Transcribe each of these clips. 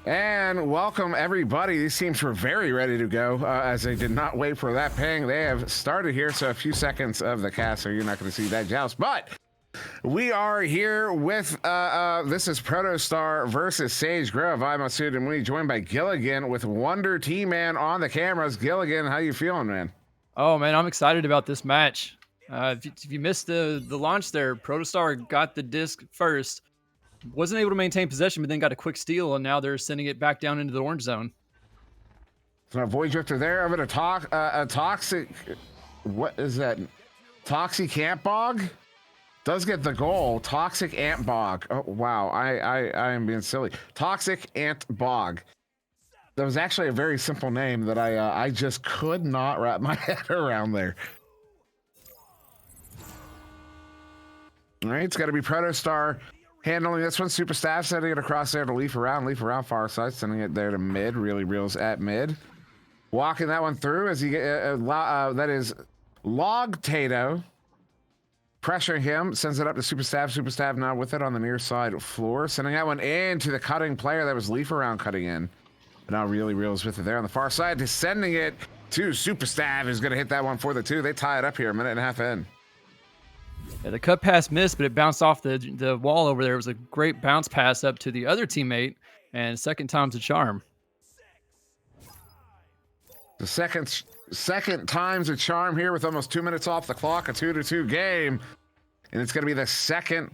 And welcome everybody. These teams were very ready to go as they did not wait for that ping. They have started here, so a few seconds of the cast, so you're not going to see that joust. But we are here with this is Protostar versus Sage Grove. I'm SirDimwi, joined by Giligin with Wonder T-Man on the cameras. Giligin, how you feeling, man? Oh man, I'm excited about this match. If you missed the launch there, Protostar got the disc first, wasn't able to maintain possession, but then got a quick steal, and now they're sending it back down into the orange zone. So Void Drifter there. I'm going to talk a toxic. What is that? Toxic Ant Bog does get the goal. Toxic Ant Bog. Oh wow, I am being silly. Toxic Ant Bog. That was actually a very simple name that I just could not wrap my head around there. All right, it's got to be Protostar handling this one. Super Staff sending it across there to leaf around far side, sending it there to mid. Really reels at mid. Walking that one through as he that is Log Tato. Pressuring him, sends it up to Super Staff. Super Staff now with it on the near side floor, sending that one into the cutting player that was leaf around cutting in. But now really reels with it there on the far side, just sending it to Super Staff, who's going to hit that one for the two. They tie it up here, a minute and a half in. Yeah, the cut pass missed, but it bounced off the wall over there. It was a great bounce pass up to the other teammate, and second time's a charm. The second time's a charm here with almost 2 minutes off the clock, a 2-2 game. And it's going to be the second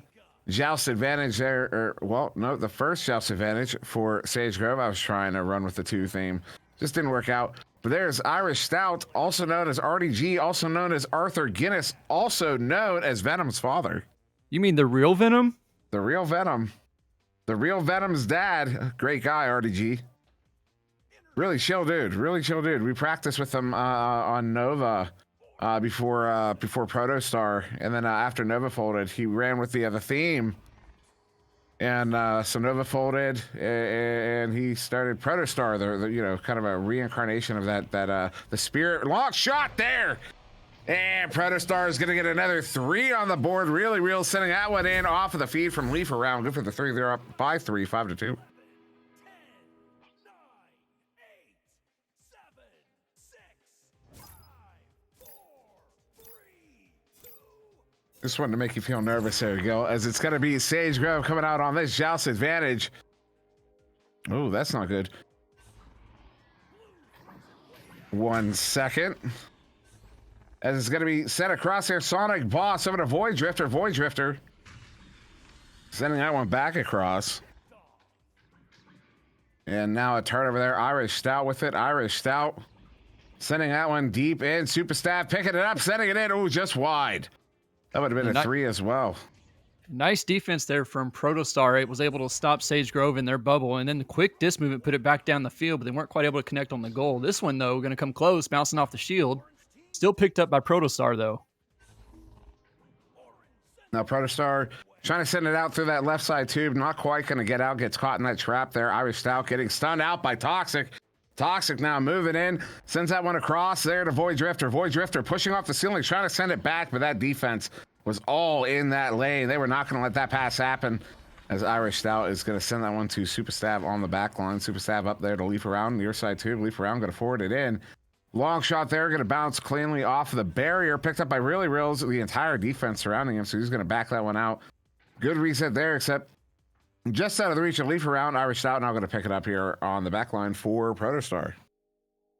joust advantage there. The first joust advantage for Sage Grove. I was trying to run with the 2 theme. Just didn't work out. But there's Irish Stout, also known as RDG, also known as Arthur Guinness, also known as Venom's father. You mean the real Venom? The real Venom. The real Venom's dad. Great guy, RDG. Really chill dude. Really chill dude. We practiced with him on Nova before Protostar, and then after Nova folded, he ran with the theme, and so Nova folded, and he started Protostar. The kind of a reincarnation of that the spirit. Long shot there, and Protostar is gonna get another 3 on the board. Really real, sending that one in off of the feed from Leaf around. Good for the 3. They're up by 3, 5-2. Just wanted to make you feel nervous. There you go. As it's going to be Sage Grove coming out on this joust advantage. Oh, that's not good. 1 second. As it's going to be sent across here. Sonic Boss over to Void Drifter. Void Drifter. Sending that one back across. And now a turnover there. Irish Stout with it. Irish Stout. Sending that one deep in. Super Staff picking it up. Sending it in. Oh, just wide. That would have been a 3 as well. Nice defense there from Protostar. It was able to stop Sage Grove in their bubble, and then the quick disc movement put it back down the field, but they weren't quite able to connect on the goal. This one, though, going to come close, bouncing off the shield. Still picked up by Protostar, though. Now Protostar trying to send it out through that left side tube. Not quite going to get out. Gets caught in that trap there. Irish Stout getting stunned out by Toxic. Toxic now moving in, sends that one across there to Void Drifter. Void Drifter pushing off the ceiling, trying to send it back, but that defense was all in that lane. They were not going to let that pass happen, as Irish Stout is going to send that one to Super Stav on the back line. Super Stav up there to leaf around, near side too. Leaf around, going to forward it in. Long shot there, going to bounce cleanly off of the barrier, picked up by Really Reels, the entire defense surrounding him, so he's going to back that one out. Good reset there, except just out of the reach of leaf around. Irish Stout now going to pick it up here on the back line for Protostar.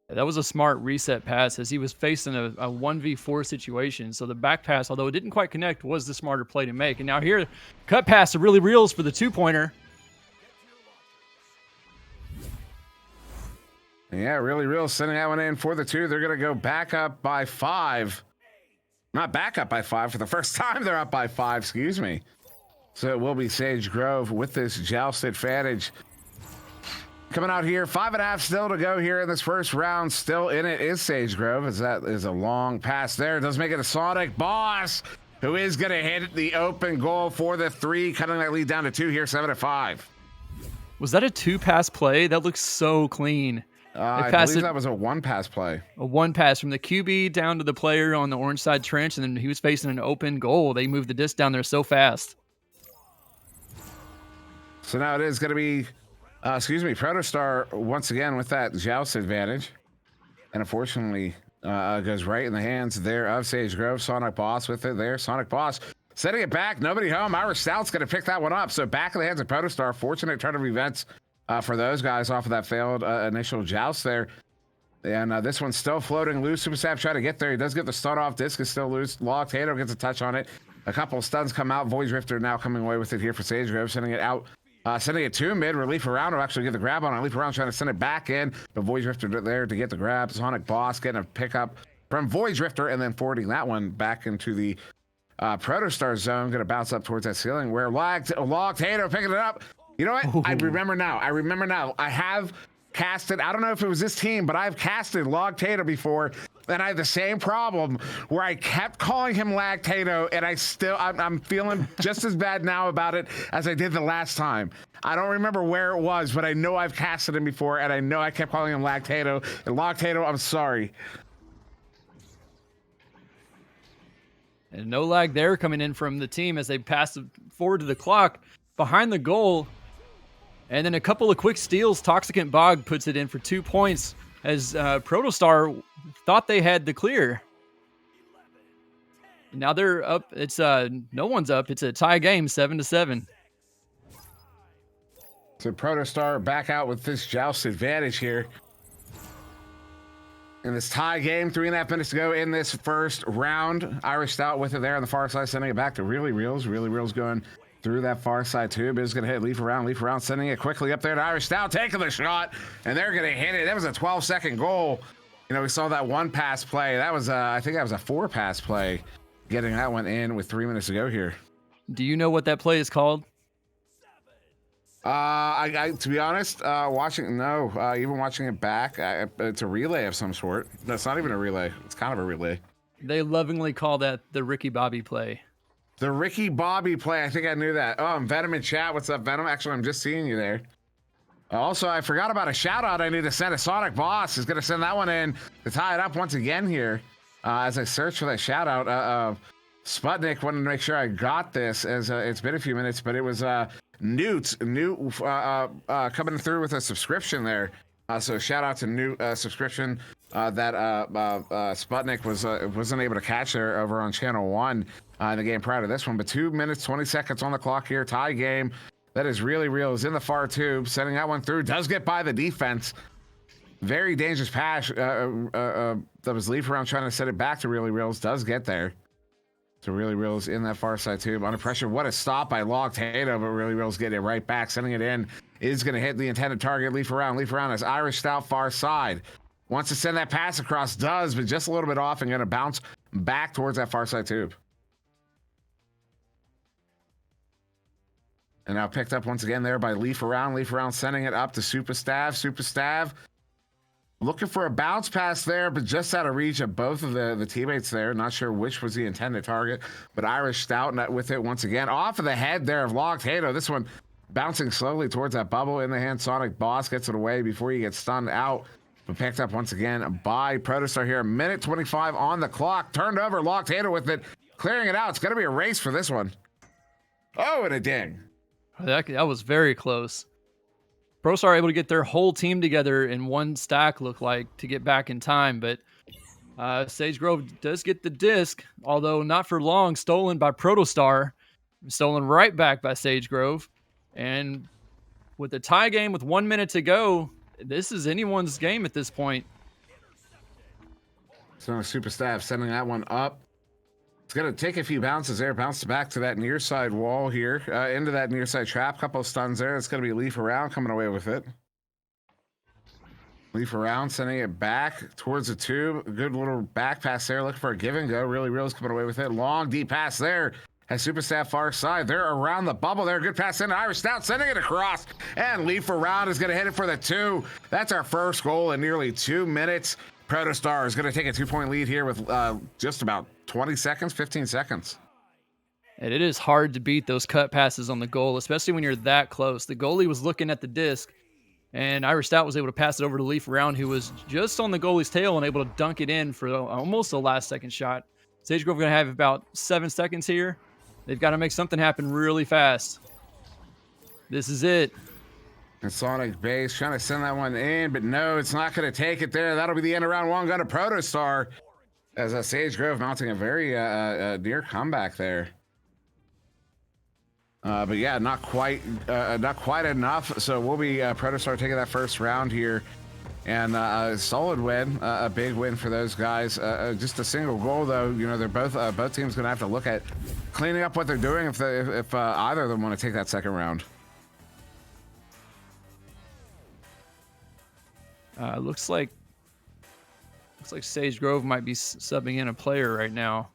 That was a smart reset pass as he was facing a 1v4 situation. So the back pass, although it didn't quite connect, was the smarter play to make. And now here, cut pass to Really Reels for the 2-pointer. Yeah, Really Reels sending that one in for the 2. They're going to go back up by 5. Not back up by 5 for the first time. They're up by 5, excuse me. So it will be Sage Grove with this joust advantage. Coming out here, 5.5 still to go here in this first round. Still in it is Sage Grove, as that is a long pass there. It does make it a Sonic Boss, who is going to hit the open goal for the 3, cutting that lead down to 2 here, 7-5. Was that a 2-pass play? That looks so clean. I believe that was a 1-pass play. A 1-pass from the QB down to the player on the orange side trench, and then he was facing an open goal. They moved the disc down there so fast. So now it is going to be Excuse me, Protostar once again with that joust advantage. And unfortunately, goes right in the hands there of Sage Grove. Sonic Boss with it there. Sonic Boss setting it back. Nobody home. Irish Stout's going to pick that one up. So back in the hands of Protostar. Fortunate turn of events for those guys off of that failed initial joust there. And this one's still floating loose. Super Staff trying to get there. He does get the stun off. Disc is still loose. Log Tato gets a touch on it. A couple of stuns come out. Void Drifter now coming away with it here for Sage Grove. Sending it out. Sending it to mid. Relief around will actually get the grab on it. Leaf around trying to send it back in. But Void Drifter there to get the grab. Sonic Boss getting a pickup from Void Drifter and then forwarding that one back into the Protostar zone. Going to bounce up towards that ceiling where Log Tato picking it up. You know what? Ooh. I remember now. I have casted, I don't know if it was this team, but I've casted Log Tato before, and I had the same problem where I kept calling him Lag Tato, and I'm feeling just as bad now about it as I did the last time. I don't remember where it was, but I know I've casted him before, and I know I kept calling him Lag Tato. And Log Tato, I'm sorry. And no lag there coming in from the team as they pass it forward to the clock behind the goal. And then a couple of quick steals. Toxic and Bog puts it in for 2 points as Protostar thought they had the clear. Now they're up. It's no one's up. It's a tie game, 7-7. So Protostar back out with this joust advantage here. In this tie game, 3.5 minutes to go in this first round. Irish Stout with it there on the far side, sending it back to Really Reels. Really Reels going through that far side tube. Is going to hit Leaf around, sending it quickly up there to Irish Stout, taking the shot, and they're going to hit it. That was a 12-second goal. You know, we saw that one pass play. That was, I think that was a 4-pass play, getting that one in with 3 minutes to go here. Do you know what that play is called? I to be honest, even watching it back, it's a relay of some sort. No, it's not even a relay. It's kind of a relay. They lovingly call that the Ricky Bobby play. The Ricky Bobby play. I think I knew that. Oh, Venom in chat. What's up, Venom? Actually, I'm just seeing you there. Also, I forgot about a shout out I need to send. A Sonic Boss is going to send that one in to tie it up once again here. As I search for that shout out, Sputnik wanted to make sure I got this as it's been a few minutes, but it was Newt coming through with a subscription there. So shout out to Newt subscription that Sputnik wasn't able to catch there over on channel 1 in the game prior to this one. But 2 minutes 20 seconds on the clock here, tie game. That is Really Real is in the far tube, sending that one through. Does get by the defense. Very dangerous pass. That was Leaf around trying to set it back to Really Reals. Does get there. So Really Reals in that far side tube. Under pressure. What a stop by Log Tato, but Really Reals getting it right back. Sending it in. Is going to hit the intended target. Leaf around as Irish Stout far side. Wants to send that pass across. Does, but just a little bit off and going to bounce back towards that far side tube. And now picked up once again there by Leaf around sending it up to Super Stav. Looking for a bounce pass there, but just out of reach of both of the teammates there. Not sure which was the intended target, but Irish Stout with it once again. Off of the head there of Log Tato. This one bouncing slowly towards that bubble in the hand. Sonic Boss gets it away before he gets stunned out. But picked up once again by Protostar here. 1:25 on the clock. Turned over, Log Tato with it. Clearing it out. It's going to be a race for this one. Oh, and a ding. That was very close. Protostar able to get their whole team together in one stack, look like, to get back in time. But Sage Grove does get the disc, although not for long. Stolen by Protostar. Stolen right back by Sage Grove. And with the tie game with 1 minute to go, this is anyone's game at this point. So Super Staff sending that one up. It's going to take a few bounces there. Bounce back to that near side wall here. Into that near side trap. Couple of stuns there. It's going to be Leaf around coming away with it. Leaf around, sending it back towards the tube. A good little back pass there. Looking for a give and go. Really Real's coming away with it. Long, deep pass there. Has Super Staff far side. They're around the bubble there. Good pass in. Irish Stout sending it across. And Leaf around is going to hit it for the 2. That's our first goal in nearly 2 minutes. Protostar is going to take a 2-point lead here with just about 20 seconds, 15 seconds. And it is hard to beat those cut passes on the goal, especially when you're that close. The goalie was looking at the disc, and Irish Stout was able to pass it over to Leaf around, who was just on the goalie's tail and able to dunk it in for almost the last second shot. Sage Grove going to have about 7 seconds here. They've got to make something happen really fast. This is it. And Sonic Base trying to send that one in, but no, it's not going to take it there. That'll be the end of round one. Got a Protostar as Sage Grove mounting a very near comeback there. But yeah, not quite enough. So we'll be Protostar taking that first round here, and a solid win, a big win for those guys. Just a single goal though. You know, they're both teams going to have to look at cleaning up what they're doing if either of them want to take that second round. Looks like Sage Grove might be subbing in a player right now.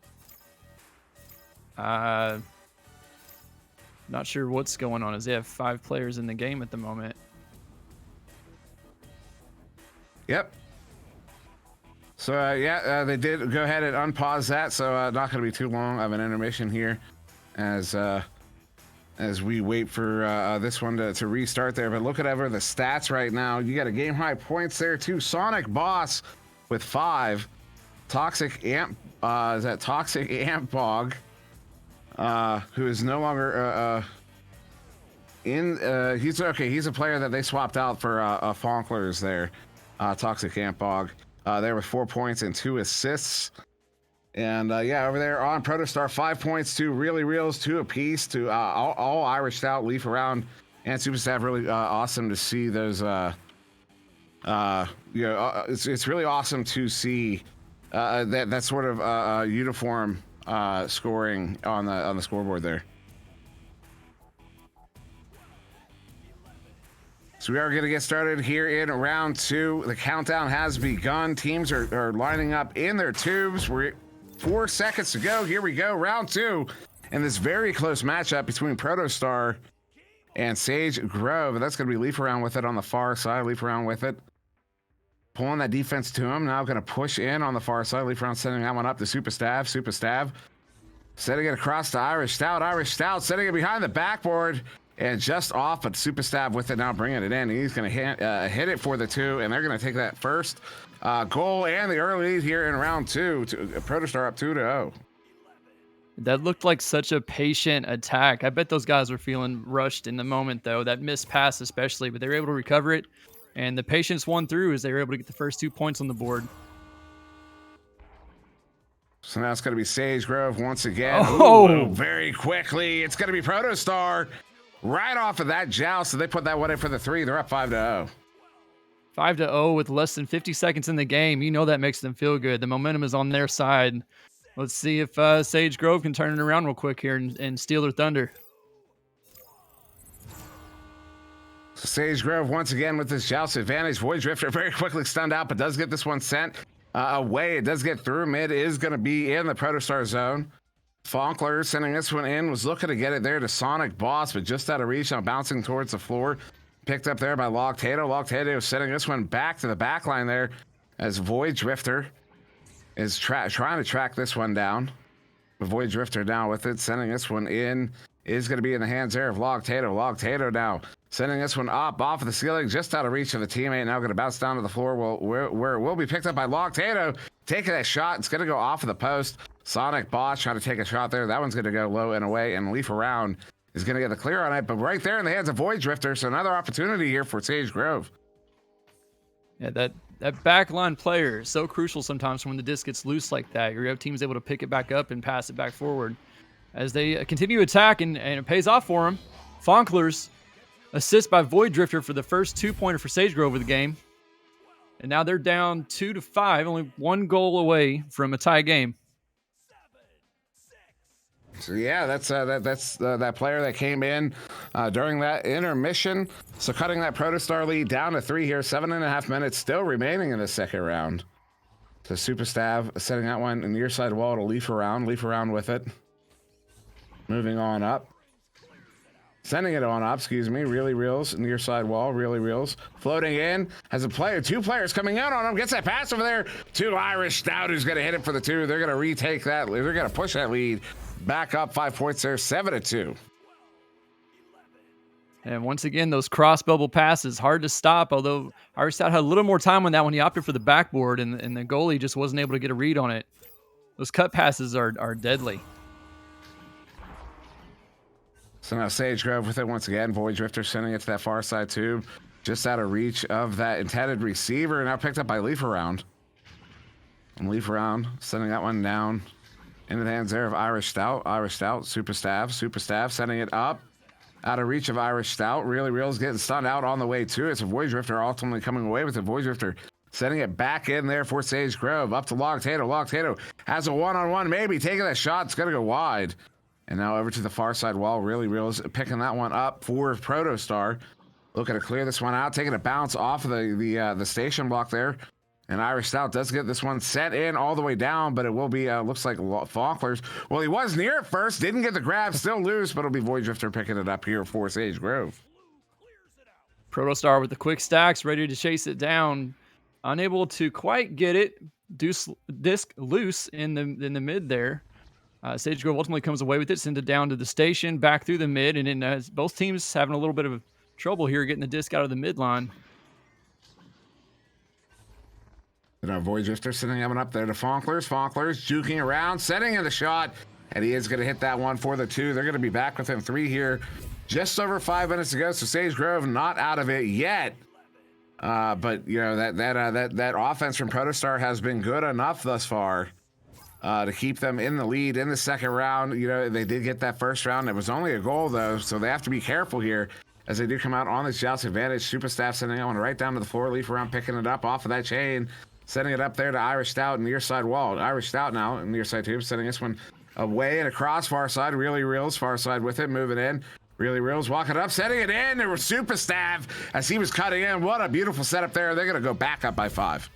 Not sure what's going on, as they have 5 players in the game at the moment. Yep. So yeah, they did go ahead and unpause that, so not going to be too long of an intermission here, as we wait for this one to restart there. But look at the stats right now. You got a game high points there too. Sonic Boss with 5. Toxic Amp is that Toxic Amp Bog, who is no longer in. He's okay. He's a player that they swapped out for Fonklers there. Toxic Amp Bog there with 4 points and 2 assists. And yeah, over there on Protostar, 5 points to Really Reels, 2 apiece to all Irish Stout, Leaf Around, and Super Staff. Really awesome to see those. It's really awesome to see that sort of uniform scoring on the scoreboard there. So we are going to get started here in round 2. The countdown has begun. Teams are lining up in their tubes. We're 4 seconds to go. Here we go, round 2, and this very close matchup between Protostar and Sage Grove. That's going to be Leaf Around with it on the far side. Leaf Around with it, pulling that defense to him. Now going to push in on the far side. Leaf Around sending that one up to Super Stav. Super Stav setting it across to Irish Stout. Irish Stout setting it behind the backboard and just off, but Super Stav with it now, bringing it in. He's going to hit it for the 2, and they're going to take that first goal and the early lead here in round 2. To Protostar up 2-0. That looked like such a patient attack. I bet those guys were feeling rushed in the moment, though. That missed pass especially, but they were able to recover it, and the patience won through as they were able to get the first 2 points on the board. So now it's going to be Sage Grove once again. Oh! Ooh, very quickly. It's going to be Protostar right off of that joust. So they put that one in for the 3. They're up 5-0. 5-0 with less than 50 seconds in the game. You know that makes them feel good. The momentum is on their side. Let's see if Sage Grove can turn it around real quick here and steal their thunder. So Sage Grove once again with this joust advantage. Void Drifter very quickly stunned out, but does get this one sent away. It does get through. Mid is going to be in the Protostar zone. Fonkler sending this one in, was looking to get it there to Sonic Boss, but just out of reach, now bouncing towards the floor. Picked up there by Logtato. Logtato sending this one back to the back line there as Void Drifter is trying to track this one down. The Void Drifter now with it, sending this one in, is going to be in the hands there of Logtato. Logtato now sending this one up off of the ceiling, just out of reach of the teammate. Now going to bounce down to the floor where it will be picked up by Logtato. Taking that shot, it's going to go off of the post. Sonic Boss trying to take a shot there. That one's going to go low and away, and Leaf Around is going to get the clear on it, but right there in the hands of Void Drifter. So another opportunity here for Sage Grove. Yeah, that backline player is so crucial sometimes when the disc gets loose like that. You have teams able to pick it back up and pass it back forward. As they continue to attack, and it pays off for them. Fonklers assist by Void Drifter for the first 2-pointer for Sage Grove of the game. And now they're down 2-5, only 1 goal away from a tie game. So yeah, that's that player that came in during that intermission. So cutting that Protostar lead down to 3 here. 7.5 minutes still remaining in the second round. So Super Stav setting that one in the near side wall to Leaf Around with it. Moving on up. Sending it on up, excuse me. Really Reels, near side wall. Really Reels floating in. Has a player, 2 players coming out on him. Gets that pass over there to Irish Stout, who's going to hit it for the 2. They're going to retake that. They're going to push that lead back up 5 points there, 7-2. And once again, those cross bubble passes, hard to stop, although Irish Stout had a little more time on that one. He opted for the backboard, and the goalie just wasn't able to get a read on it. Those cut passes are deadly. So now Sage Grove with it once again. Void Drifter sending it to that far side tube, just out of reach of that intended receiver. Now picked up by Leaf Around. And Leaf Around sending that one down into the hands there of Irish Stout. Irish Stout, Super Staff sending it up out of reach of Irish Stout. Really Real's getting stunned out on the way to it. So Void Drifter ultimately coming away with it. Void Drifter sending it back in there for Sage Grove. Up to Log Tato. Log Tato has a one-on-one, maybe taking that shot. It's going to go wide. And now over to the far side wall. Really Real's picking that one up for Protostar. Looking to clear this one out, taking a bounce off of the station block there. And Irish Stout does get this one set in all the way down, but it will be, looks like Falklers. Well, he was near it first, didn't get the grab, still loose, but it'll be Void Drifter picking it up here for Sage Grove. Protostar with the quick stacks, ready to chase it down. Unable to quite get it. Disc loose in the mid there. Sage Grove ultimately comes away with it, sends it down to the station, back through the mid, and then both teams having a little bit of trouble here getting the disc out of the midline. And our Void Drifter sending him up there to Falklers. Falklers juking around, setting in the shot, and he is going to hit that one for the 2. They're going to be back within 3 here. Just over 5 minutes to go, so Sage Grove not out of it yet. But you know that offense from Protostar has been good enough thus far to keep them in the lead in the second round. You know, they did get that first round. It was only a goal though, so they have to be careful here as they do come out on this joust advantage. Super Staff sending that one right down to the floor. Leaf Around picking it up off of that chain, sending it up there to Irish Stout near side wall. Irish Stout now near side tube, sending this one away and across far side. Really Reals far side with it, moving in. Really Reals walking up, setting it in. There was Super Staff as he was cutting in. What a beautiful setup there. They're going to go back up by 5.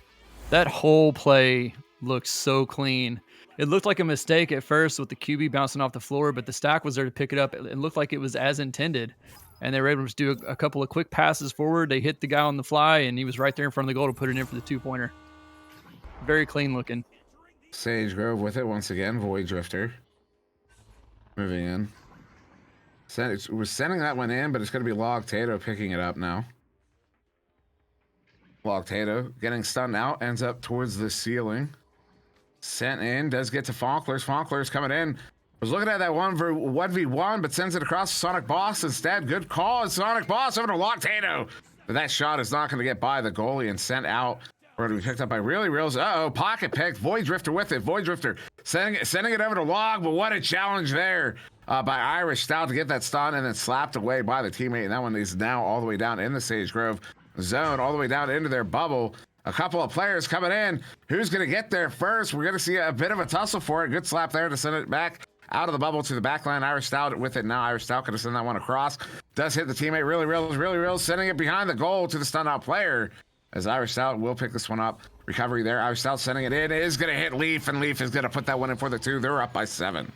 That whole play looks so clean. It looked like a mistake at first with the QB bouncing off the floor, but the stack was there to pick it up. It looked like it was as intended. And they were able to do a couple of quick passes forward. They hit the guy on the fly, and he was right there in front of the goal to put it in for the 2-pointer. Very clean looking. Sage Grove with it once again. Void Drifter moving in. We're sending that one in, but it's going to be Log Tato picking it up now. Log Tato getting stunned out, ends up towards the ceiling. Sent in, does get to Falklers. Falklers coming in. Was looking at that 1v1, but sends it across to Sonic Boss instead. Good call. It's Sonic Boss over to Log Tato. But that shot is not going to get by the goalie and sent out. Or to be picked up by Really Reals. Uh-oh, pocket pick. Void Drifter with it. Void Drifter sending it over to Log, but what a challenge there by Irish Stout to get that stun and then slapped away by the teammate. And that one is now all the way down in the Sage Grove zone, all the way down into their bubble. A couple of players coming in. Who's going to get there first? We're going to see a bit of a tussle for it. Good slap there to send it back out of the bubble to the back line. Irish Stout with it now. Irish Stout going to send that one across. Does hit the teammate. Really Reals sending it behind the goal to the stun out player. As Irish Stout will pick this one up. Recovery there. Irish Stout sending it in. It is going to hit Leaf, and Leaf is going to put that one in for the 2. They're up by 7.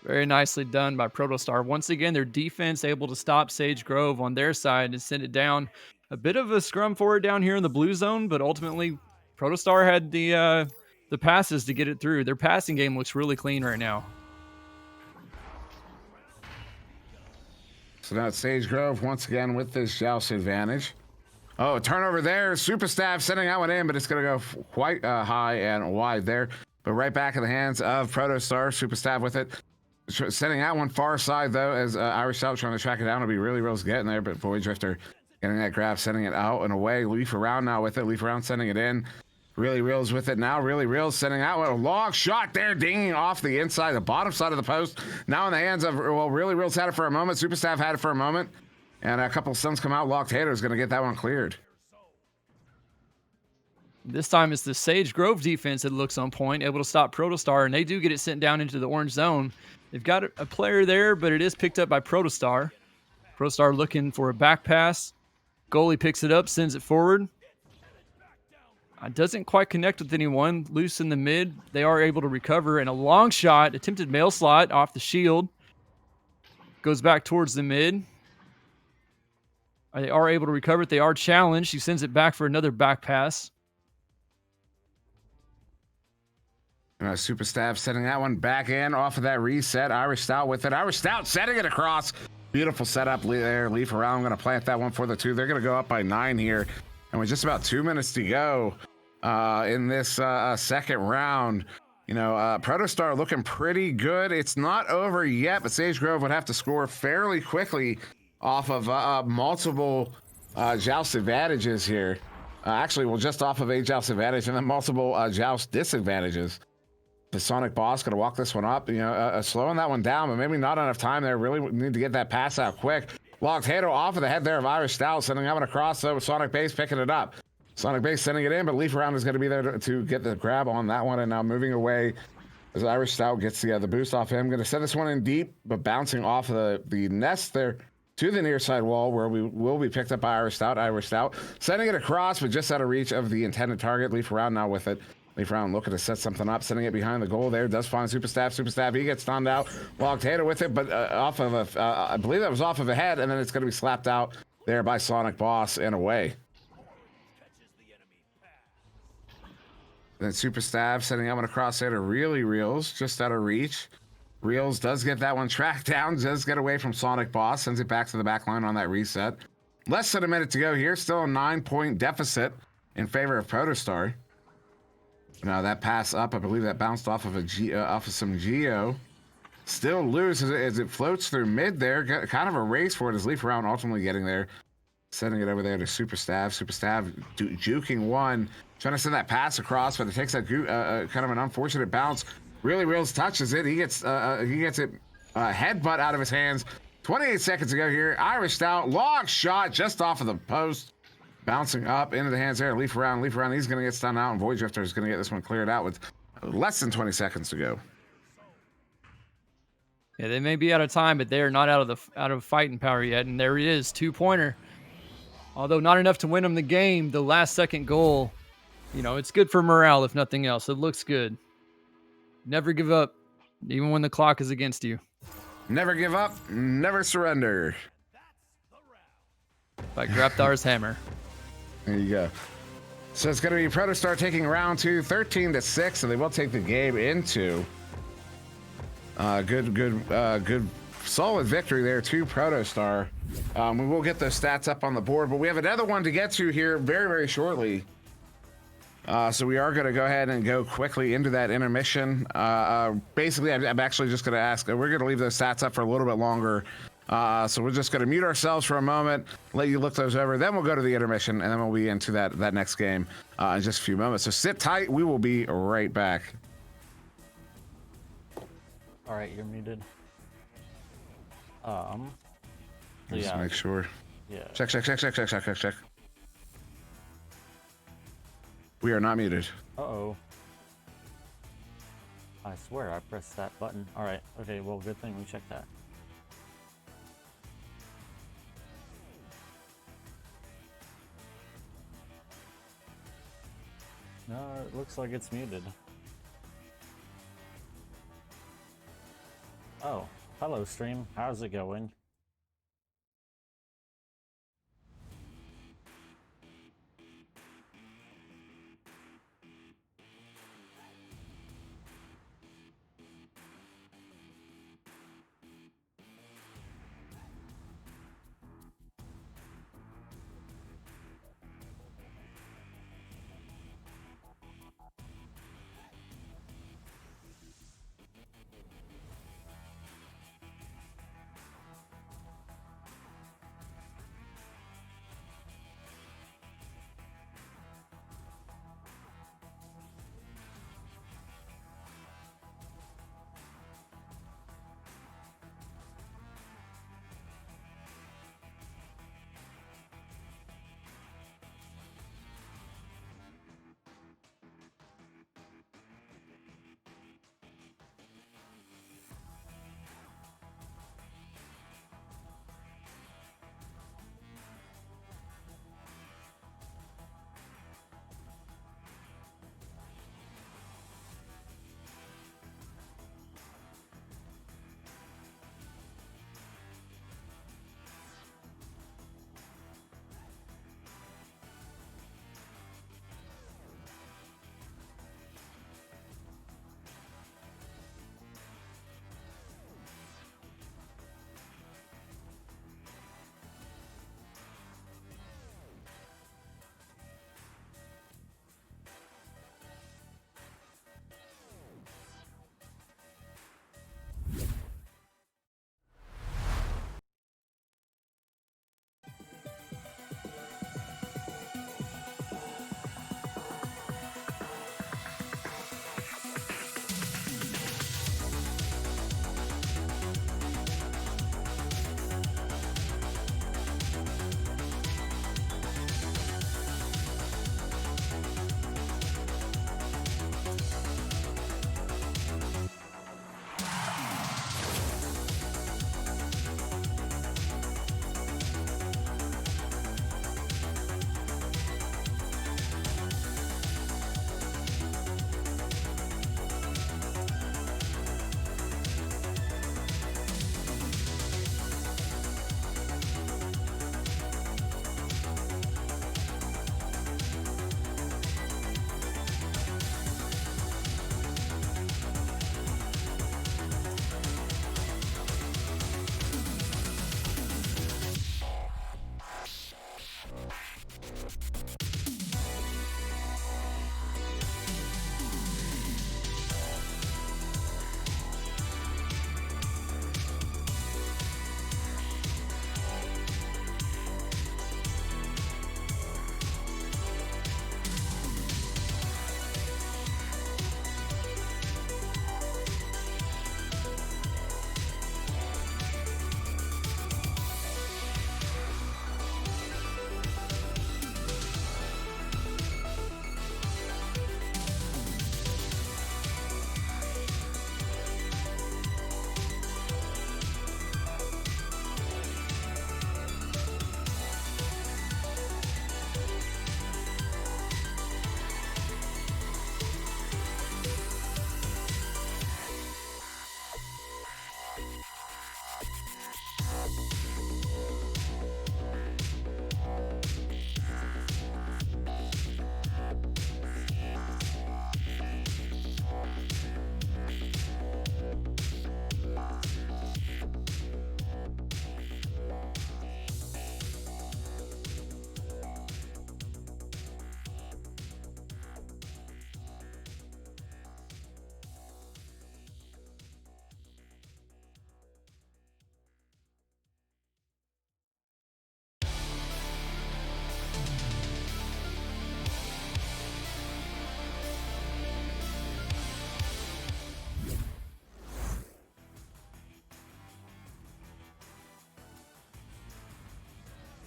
Very nicely done by Protostar. Once again, their defense able to stop Sage Grove on their side and send it down. A bit of a scrum forward down here in the blue zone, but ultimately Protostar had the passes to get it through. Their passing game looks really clean right now. So now it's Sage Grove once again with this joust advantage. Oh, turnover there. Super Staff sending that one in, but it's going to go quite high and wide there. But right back in the hands of Protostar. Super Staff with it. Sending that one far side, though, as Irish Stout trying to track it down. It'll be Really Reals getting there, but Void Drifter getting that grab, sending it out and away. Leaf Around now with it. Leaf Around sending it in. Really Reals with it now. Really Reals sending out a long shot there, dinging off the inside, the bottom side of the post. Now in the hands of, well, Really Reals had it for a moment. Super Staff had it for a moment. And a couple of stuns come out. Log Tato is going to get that one cleared. This time it's the Sage Grove defense that looks on point, able to stop Protostar, and they do get it sent down into the orange zone. They've got a player there, but it is picked up by Protostar. Protostar looking for a back pass. Goalie picks it up, sends it forward. Doesn't quite connect with anyone. Loose in the mid. They are able to recover, and a long shot, attempted mail slot off the shield. Goes back towards the mid. They are able to recover it. They are challenged. He sends it back for another back pass. Super Staff setting that one back in off of that reset. Irish Stout with it. Irish Stout setting it across. Beautiful setup there. Leaf Around. I'm going to plant that one for the 2. They're going to go up by 9 here. And with just about 2 minutes to go in this second round, You know, Protostar looking pretty good. It's not over yet, but Sage Grove would have to score fairly quickly off of multiple joust advantages here. Actually, well, just off of a joust advantage and then multiple joust disadvantages. The Sonic Boss gonna walk this one up, you know, slowing that one down, but maybe not enough time there. Really need to get that pass out quick. Locked Hato off of the head there of Irish Stout, sending that one across though with Sonic Base picking it up. Sonic Base sending it in, but Leaf Around is going to be there to get the grab on that one, and now moving away as Irish Stout gets the boost off him. Going to send this one in deep, but bouncing off of the nest there to the near side wall where we will be picked up by Irish Stout. Irish Stout sending it across, but just out of reach of the intended target. Leaf Around now with it. Leaf Around looking to set something up, sending it behind the goal there. Does find Super Stab. Super Stab, he gets stunned out. Locked Hato with it, but off of I believe that was off of a head, and then it's going to be slapped out there by Sonic Boss and away. Then Super Stab sending that one across there to Really Reels, just out of reach. Reels does get that one tracked down, does get away from Sonic Boss, sends it back to the back line on that reset. Less than a minute to go here, still a 9-point deficit in favor of Protostar. Now that pass up, I believe that bounced off of some Geo. Still loose as it floats through mid there. Kind of a race for it as Leaf Around ultimately getting there. Sending it over there to Super Stab. Super Stab juking one. Trying to send that pass across, but it takes that kind of an unfortunate bounce. Really Reels touches it. He gets it headbutt out of his hands. 28 seconds to go here. Irish Stout, long shot just off of the post. Bouncing up into the hands there. Leaf Around. Leaf Around. He's going to get stunned out, and Void Drifter is going to get this one cleared out with less than 20 seconds to go. Yeah, they may be out of time, but they are not out of fighting power yet. And there it is, 2-pointer. Although not enough to win them the game, the last second goal, you know, it's good for morale if nothing else. It looks good. Never give up, even when the clock is against you. Never give up, never surrender. By Graptar's hammer. There you go. So it's going to be Protostar taking round 2, 13-6, so they will take the game into good solid victory there to Protostar. We will get those stats up on the board, but we have another one to get to here very, very shortly. So we are going to go ahead and go quickly into that intermission. Basically, I'm actually just going to ask, we're going to leave those stats up for a little bit longer. So we're just going to mute ourselves for a moment, let you look those over, then we'll go to the intermission, and then we'll be into that next game in just a few moments. So sit tight. We will be right back. All right, you're muted. Just yeah. make sure. Yeah. Check. We are not muted. Uh-oh. I swear I pressed that button. All right. Okay, well, good thing we checked that. No, it looks like it's muted. Oh, hello, stream. How's it going?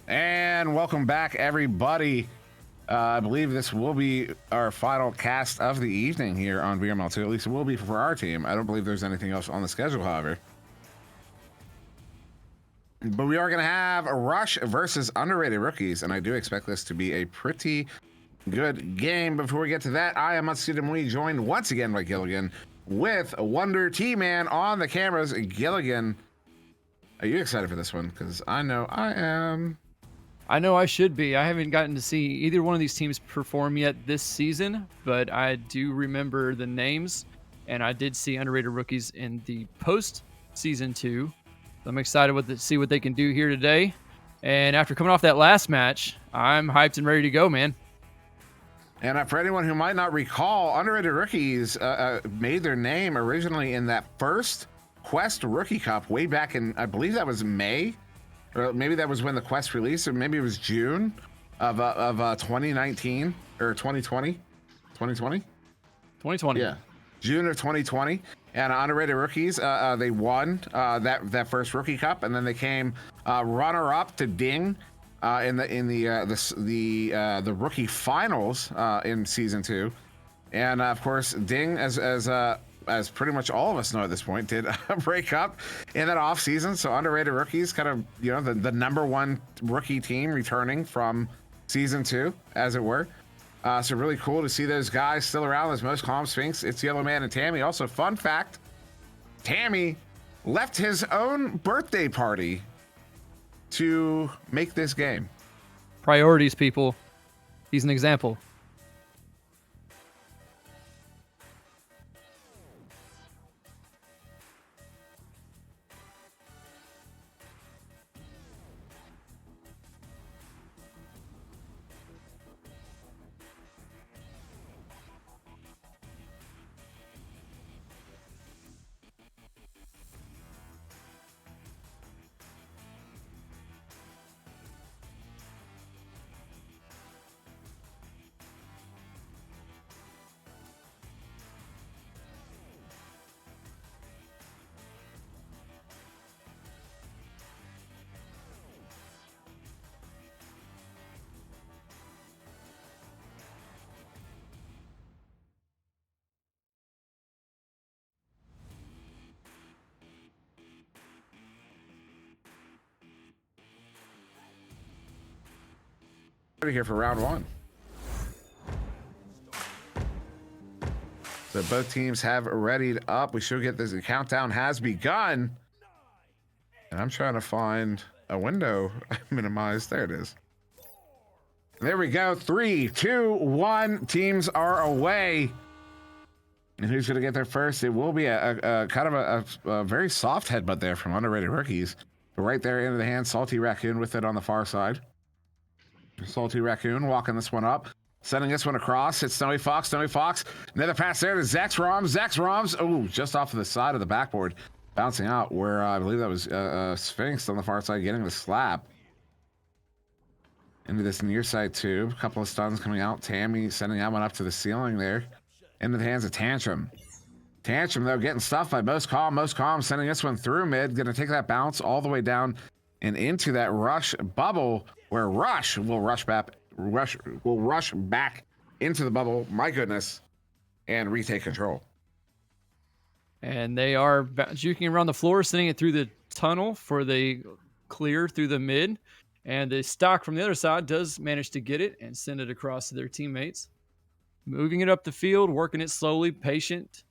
And welcome back, everybody. I believe this will be our final cast of the evening here on VRML 2. At least it will be for our team. I don't believe there's anything else on the schedule, however. But we are going to have a Rush versus Underrated Rookies, and I do expect this to be a pretty good game. Before we get to that, I am SirDimwi, joined once again by Giligin, with Wonder T-Man on the cameras. Giligin, are you excited for this one? Because I know I am. I know I should be. I haven't gotten to see either one of these teams perform yet this season, but I do remember the names, and I did see Underrated Rookies in the post-season 2. So I'm excited to see what they can do here today. And after coming off that last match, I'm hyped and ready to go, man. And for anyone who might not recall, Underrated Rookies made their name originally in that first Quest Rookie Cup way back in, I believe that was May. Or maybe that was when the Quest released, or maybe it was June of 2019 or 2020. 2020? 2020. Yeah, June of 2020. And Underrated Rookies, they won that first Rookie Cup, and then they came runner-up to Ding in the Rookie Finals in Season 2. And of course, Ding, as pretty much all of us know at this point, did break up in that off season. So Underrated Rookies, kind of, you know, the number one rookie team returning from Season 2, as it were. So really cool to see those guys still around. As most calm Sphinx, it's Yellow Man and Tammy. Also, fun fact, Tammy left his own birthday party to make this game. Priorities, people. He's an example. Here for round one. So both teams have readied up. We should get this. The countdown has begun. And I'm trying to find a window minimized. There it is. There we go. 3, 2, 1. Teams are away. And who's going to get there first? It will be a kind of a very soft headbutt there from Underrated Rookies. But right there into the hand, Salty Raccoon with it on the far side. Salty Raccoon walking this one up, sending this one across. It's Snowy Fox. Another pass there to Zexroms. Oh, just off of the side of the backboard, bouncing out where I believe that was Sphinx on the far side getting the slap into this near side tube. A couple of stuns coming out. Tammy sending that one up to the ceiling there, into the hands of Tantrum. Tantrum though getting stuffed by Most Calm, sending this one through mid. Gonna take that bounce all the way down and into that Rush bubble, where Rush will rush back into the bubble, my goodness, and retake control. And they are juking around the floor, sending it through the tunnel for the clear through the mid. And the stock from the other side does manage to get it and send it across to their teammates. Moving it up the field, working it slowly, patient.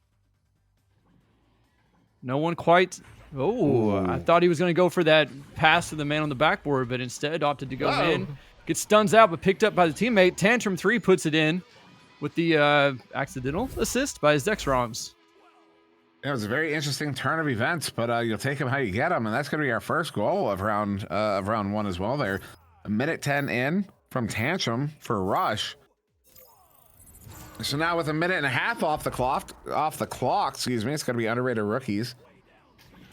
No one quite... Oh, I thought he was going to go for that pass to the man on the backboard, but instead opted to go in. Gets stuns out, but picked up by the teammate. Tantrum 3 puts it in with the accidental assist by his Zexroms. It was a very interesting turn of events, but you'll take them how you get them, and that's going to be our first goal of round one as well there. A minute 10 in from Tantrum for Rush. So now with a minute and a half off the clock, excuse me, it's going to be Underrated Rookies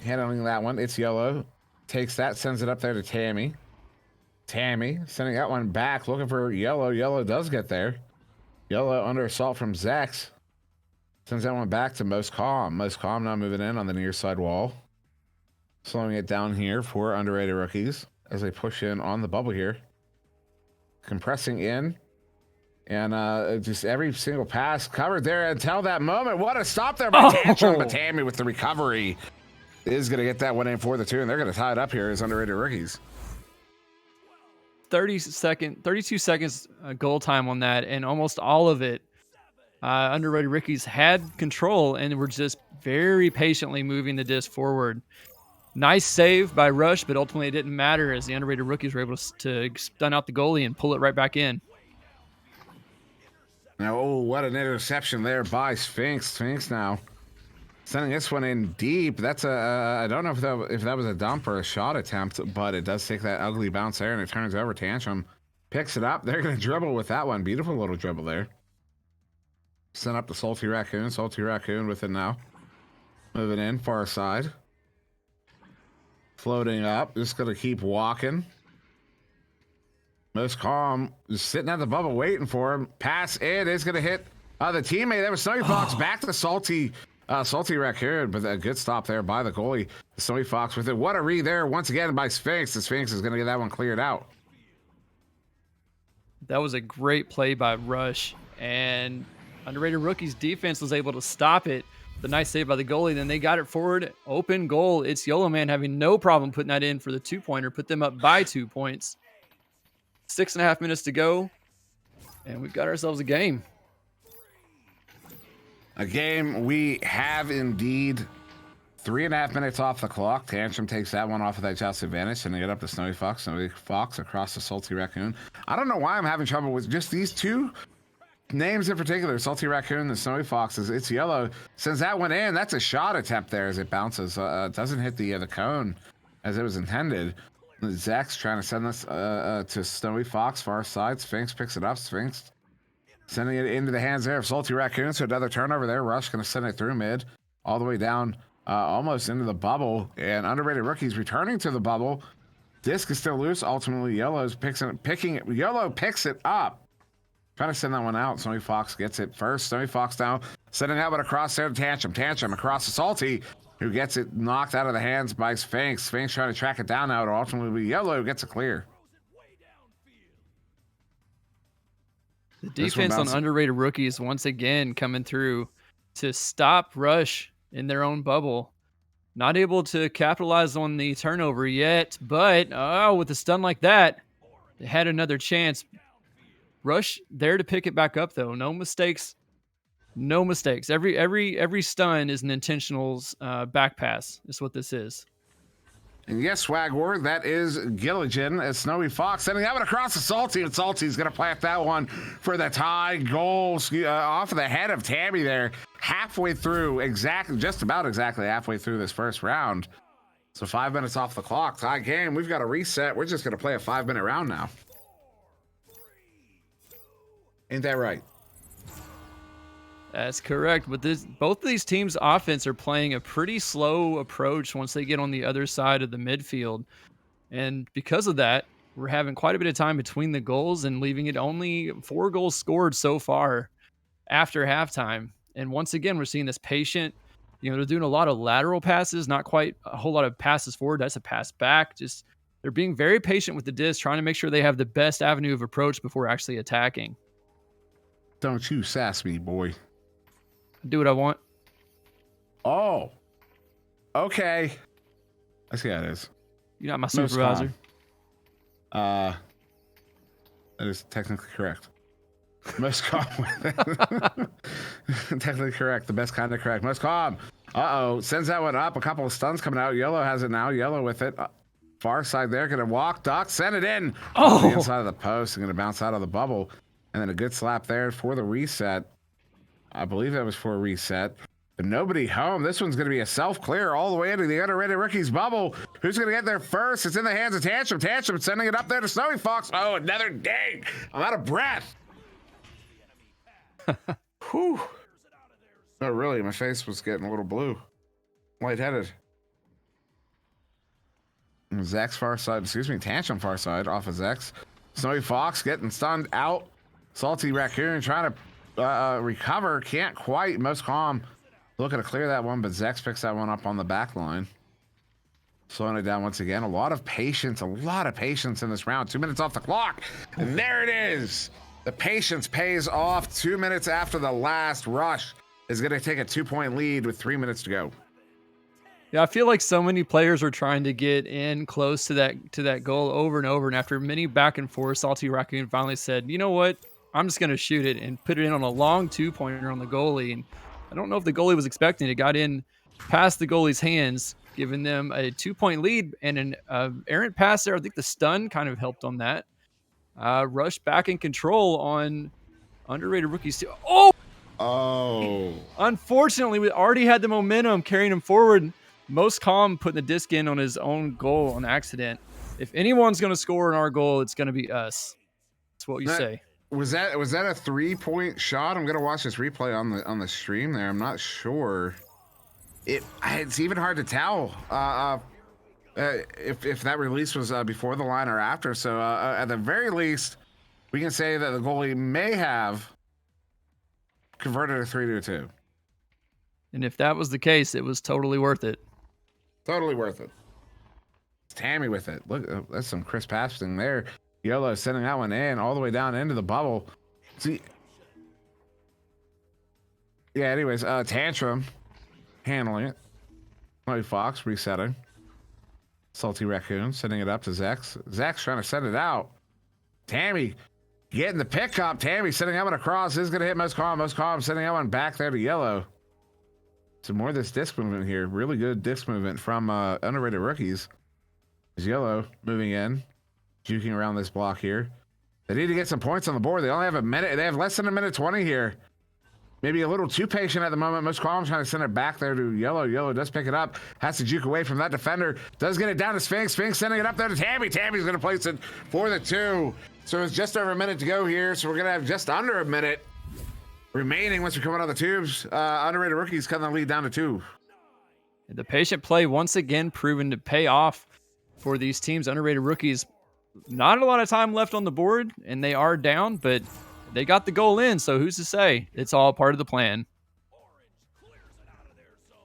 handling that one. It's Yellow, takes that, sends it up there to Tammy. Tammy sending that one back, looking for Yellow. Yellow does get there. Yellow under assault from Zex. Sends that one back to Most Calm. Most Calm now moving in on the near side wall. Slowing it down here for Underrated Rookies. as they push in on the bubble here. Compressing in. And just every single pass covered there until that moment. What a stop there by Tantrum. But Tammy with the recovery is going to get that one in for the 2, and they're going to tie it up here as underrated rookies. 32 seconds goal time on that, and almost all of it underrated rookies had control and were just very patiently moving the disc forward. Nice save by Rush, but ultimately it didn't matter as the underrated rookies were able to stun out the goalie and pull it right back in. Now, oh, what an interception there by Sphinx. Sphinx now sending this one in deep. That's I don't know if that was a dump or a shot attempt, but it does take that ugly bounce there, and it turns over. Tantrum picks it up. They're going to dribble with that one. Beautiful little dribble there. Send up the Salty Raccoon. Salty Raccoon with it now. Moving in, far side. Floating up. Just going to keep walking. Most Calm just sitting at the bubble waiting for him. Pass in is going to hit the teammate. That was Snowy Fox back to Salty Raccoon, but a good stop there by the goalie. Snowy Fox with it. What a read there once again by Sphinx. The Sphinx is going to get that one cleared out. That was a great play by Rush, and underrated rookies defense was able to stop it. The nice save by the goalie. Then they got it forward. Open goal. It's Yellow Man having no problem putting that in for the 2-pointer. Put them up by 2 points. 6.5 minutes to go, and we've got ourselves a game. A game we have indeed. 3.5 minutes off the clock. Tantrum takes that one off of that just advantage, and they get up to Snowy Fox. Snowy Fox across the Salty Raccoon. I don't know why I'm having trouble with just these two names in particular. Salty Raccoon and Snowy Fox. It's yellow. Since that went in, that's a shot attempt there as it bounces. It doesn't hit the cone as it was intended. Zach's trying to send this to Snowy Fox, far side. Sphinx picks it up. Sphinx sending it into the hands there of Salty Raccoon. So another turnover there. Rush going to send it through mid, all the way down, almost into the bubble. And underrated rookies returning to the bubble. Disc is still loose. Ultimately, Yellow picks it up. Trying to send that one out. Snowy Fox gets it first. Snowy Fox now sending out across there to Tantrum. Tantrum across the Salty, who gets it knocked out of the hands by Sphinx. Sphinx trying to track it down now to ultimately Yellow gets a clear. The defense on underrated rookies once again coming through to stop Rush in their own bubble. Not able to capitalize on the turnover yet, but with a stun like that, they had another chance. Rush there to pick it back up though. No mistakes. No mistakes. Every stun is an intentional back pass. Is what this is. And yes, Swagward, that is Giligin as Snowy Fox sending that one across the Salty, and Salty's going to plant that one for the tie goal off of the head of Tammy there. Halfway through, just about exactly halfway through this first round. So 5 minutes off the clock. Tie game. We've got to reset. We're just going to play a 5-minute round now. Ain't that right? That's correct. But both of these teams' offense are playing a pretty slow approach once they get on the other side of the midfield. And because of that, we're having quite a bit of time between the goals and leaving it only 4 goals scored so far after halftime. And once again, we're seeing this patient, they're doing a lot of lateral passes, not quite a whole lot of passes forward. That's a pass back. Just they're being very patient with the disc, trying to make sure they have the best avenue of approach before actually attacking. Don't you sass me, boy. Do what I want. Oh, okay. I see how it is. You're not my supervisor. That is technically correct. Most calm. Technically correct. The best kind of correct. Most calm. Sends that one up. A couple of stuns coming out. Yellow has it now. Yellow with it. Far side there. Going to walk. Duck. Send it in. The inside of the post. And going to bounce out of the bubble. And then a good slap there for the reset. I believe that was for a reset. But nobody home. This one's going to be a self-clear all the way into the underrated rookies bubble. Who's going to get there first? It's in the hands of Tantrum. Tantrum sending it up there to Snowy Fox. Oh, another ding. I'm out of breath. Whew. No, really, my face was getting a little blue. Lightheaded. Zach's far side, Tantrum far side off of Zach's. Snowy Fox getting stunned out. Salty Raccoon trying to recover. Can't quite. Most calm looking to clear that one, but Zex picks that one up on the back line. Slowing it down once again. A lot of patience in this round. 2 minutes off the clock. And there it is. The patience pays off. 2 minutes after the last rush is going to take a 2-point lead with 3 minutes to go. Yeah, I feel like so many players were trying to get in close to that goal over and over. And after many back and forth, Salty Raccoon finally said, you know what? I'm just going to shoot it and put it in on a long 2-pointer on the goalie. And I don't know if the goalie was expecting it. It got in past the goalie's hands, giving them a 2-point lead and an errant pass there. I think the stun kind of helped on that. Rush back in control on underrated rookies too. Oh, unfortunately, we already had the momentum carrying him forward. Most calm putting the disc in on his own goal on accident. If anyone's going to score in our goal, it's going to be us. That's what you say. Was that a 3-point shot? I'm going to watch this replay on the stream there. I'm not sure. It's even hard to tell if that release was before the line or after. So at the very least, we can say that the goalie may have converted a 3-2. And if that was the case, it was totally worth it. Totally worth it. It's Tammy with it. Look, that's some crisp passing there. YOLO sending that one in all the way down into the bubble. See, yeah. Anyways, Tantrum handling it. Chloe Fox resetting. Salty Raccoon sending it up to Zex. Zex trying to send it out. Tammy getting the pickup. Tammy sending that one across. This is going to hit Most Calm. Most Calm sending that one back there to YOLO. Some more of this disc movement here. Really good disc movement from underrated rookies. Is YOLO moving in, juking around this block here. They need to get some points on the board. They only have a minute. They have less than a minute 20 here. Maybe a little too patient at the moment. Most Calm trying to send it back there to YOLO. YOLO does pick it up. Has to juke away from that defender. Does get it down to Sphinx. Sphinx sending it up there to Tammy. Tammy's going to place it for the 2. So it's just over a minute to go here. So we're going to have just under a minute remaining once we come out of the tubes. Underrated rookies cutting the lead down to 2. The patient play once again proven to pay off for these teams. Underrated rookies, not a lot of time left on the board, and they are down, but they got the goal in, so who's to say? It's all part of the plan.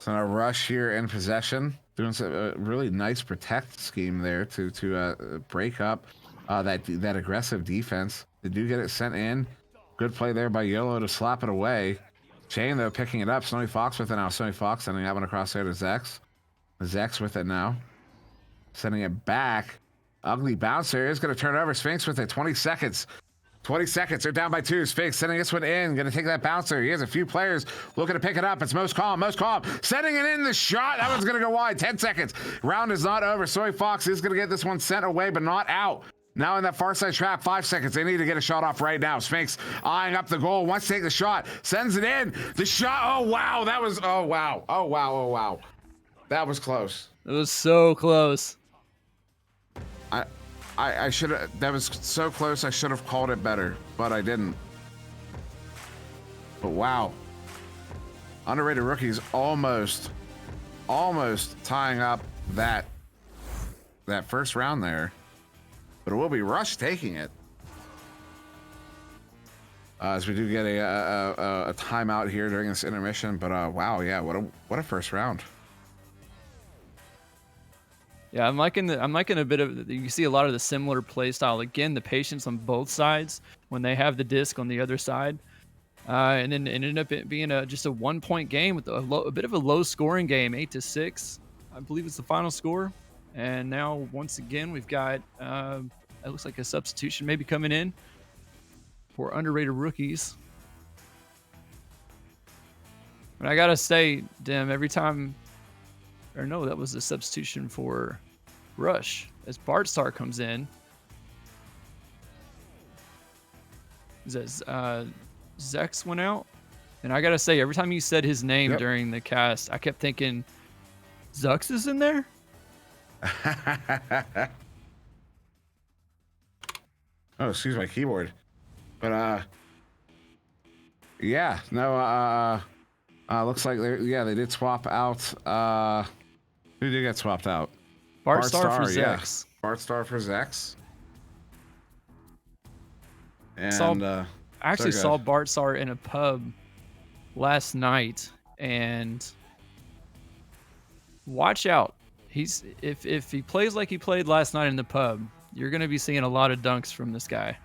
So a rush here in possession. Doing a really nice protect scheme there to break up that aggressive defense. They do get it sent in. Good play there by YOLO to slap it away. Shane, though, picking it up. Sony Fox with it now. Sony Fox sending that one across there to Zex. Zex with it now. Sending it back. Ugly bouncer is going to turn over. Sphinx with it. 20 seconds. 20 seconds. They're down by 2. Sphinx sending this one in. Going to take that bouncer. He has a few players looking to pick it up. It's Most Calm. Most Calm sending it in the shot. That one's going to go wide. 10 seconds. Round is not over. Soy Fox is going to get this one sent away, but not out. Now in that far side trap, 5 seconds. They need to get a shot off right now. Sphinx eyeing up the goal. Wants to take the shot. Sends it in. The shot. Oh, wow. That was. Oh, wow. Oh, wow. Oh, wow. That was close. It was so close. I should have. That was so close. I should have called it better, but I didn't. But wow. Underrated rookies almost tying up that first round there. But it will be Rush taking it. As we do get a timeout here during this intermission. But wow, yeah, what a first round. Yeah, I'm liking a bit of. You see a lot of the similar play style. Again, the patience on both sides when they have the disc on the other side, and then it ended up being just a 1-point game with a bit of a low scoring game, 8-6, I believe it's the final score. And now once again we've got it looks like a substitution maybe coming in for underrated rookies. But I gotta say, Dim, every time. Or no, that was a substitution for Rush as Bartstar comes in. Zex went out. And I got to say, every time you said his name during the cast, I kept thinking, Zux is in there? Oh, excuse my keyboard. But, yeah, no, looks like they did swap out, who did get swapped out? Bartstar for Zex. Yeah. Bartstar for Zex. And I actually saw Bartstar in a pub last night, and watch out. if he plays like he played last night in the pub, you're going to be seeing a lot of dunks from this guy.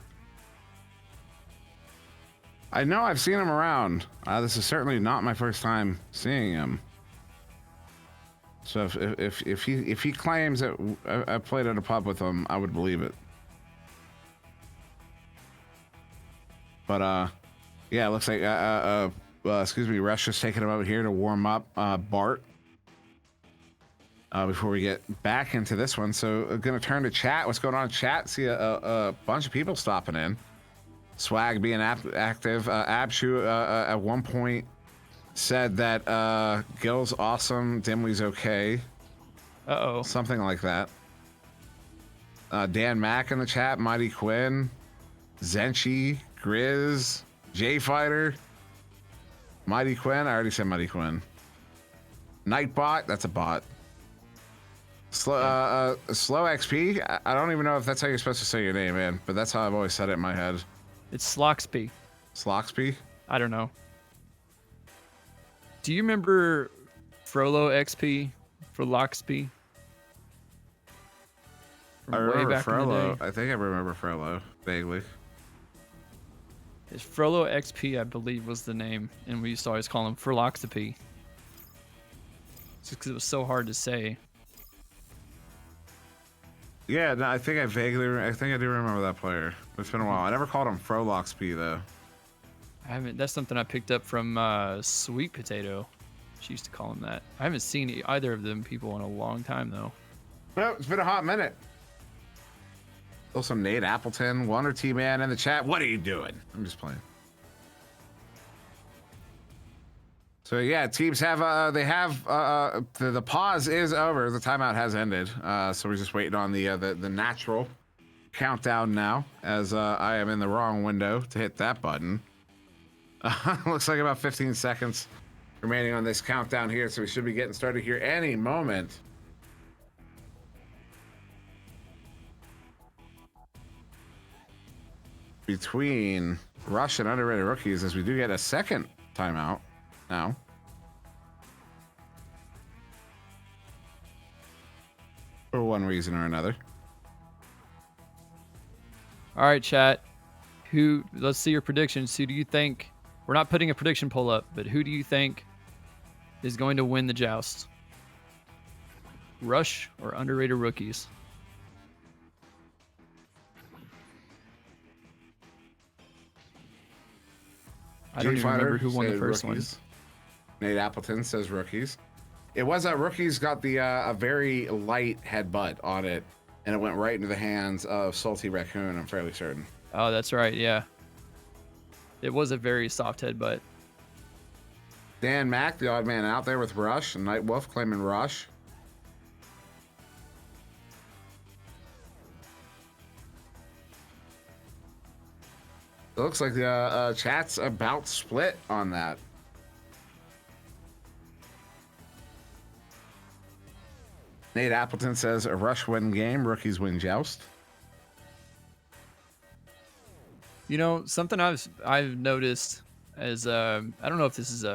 I know I've seen him around. This is certainly not my first time seeing him. So if he claims that I played at a pub with him, I would believe it. But yeah, it looks like excuse me, Rush just taking him over here to warm up Bart before we get back into this one. So I'm gonna turn to chat. What's going on in chat? See a bunch of people stopping in. Swag being active. Abshu at one point said that Gil's awesome, Dimwi's okay. Uh-oh. Something like that. Dan Mack in the chat, Mighty Quinn, Zenchi, Grizz, J Fighter, Mighty Quinn. I already said Mighty Quinn. Nightbot, that's a bot. Slow XP. I don't even know if that's how you're supposed to say your name, man, but that's how I've always said it in my head. It's Sloxpy. Sloxpy? I don't know. Do you remember Frollo XP for Loxpy? I remember Frollo. I think I remember Frollo vaguely. It's Frollo XP, I believe, was the name, and we used to always call him Furloxapy. Just because it was so hard to say. Yeah, no, I think I do remember that player. It's been a while. I never called him Froloxp though. I haven't. That's something I picked up from Sweet Potato. She used to call him that. I haven't seen either of them people in a long time though. Well, it's been a hot minute. Also, Nate Appleton, Wonder T-Man in the chat. What are you doing? I'm just playing. So yeah, teams have the pause is over. The timeout has ended. So we're just waiting on the natural countdown now, as I am in the wrong window to hit that button. Looks like about 15 seconds remaining on this countdown here, so we should be getting started here any moment. Between Rush and underrated rookies, as we do get a second timeout now. For one reason or another. All right, chat. Let's see your predictions. Who do you think? We're not putting a prediction poll up, but who do you think is going to win the joust? Rush or underrated rookies? I don't even remember who won the first one. Nate Appleton says rookies. It was rookies got the a very light headbutt on it, and it went right into the hands of Salty Raccoon, I'm fairly certain. Oh, that's right, yeah. It was a very soft headbutt. Dan Mack, the odd man out there with Rush, and Night Wolf claiming Rush. It looks like the chat's about split on that. Nate Appleton says a Rush win game, rookies win joust. You know, something I've noticed as I don't know if this is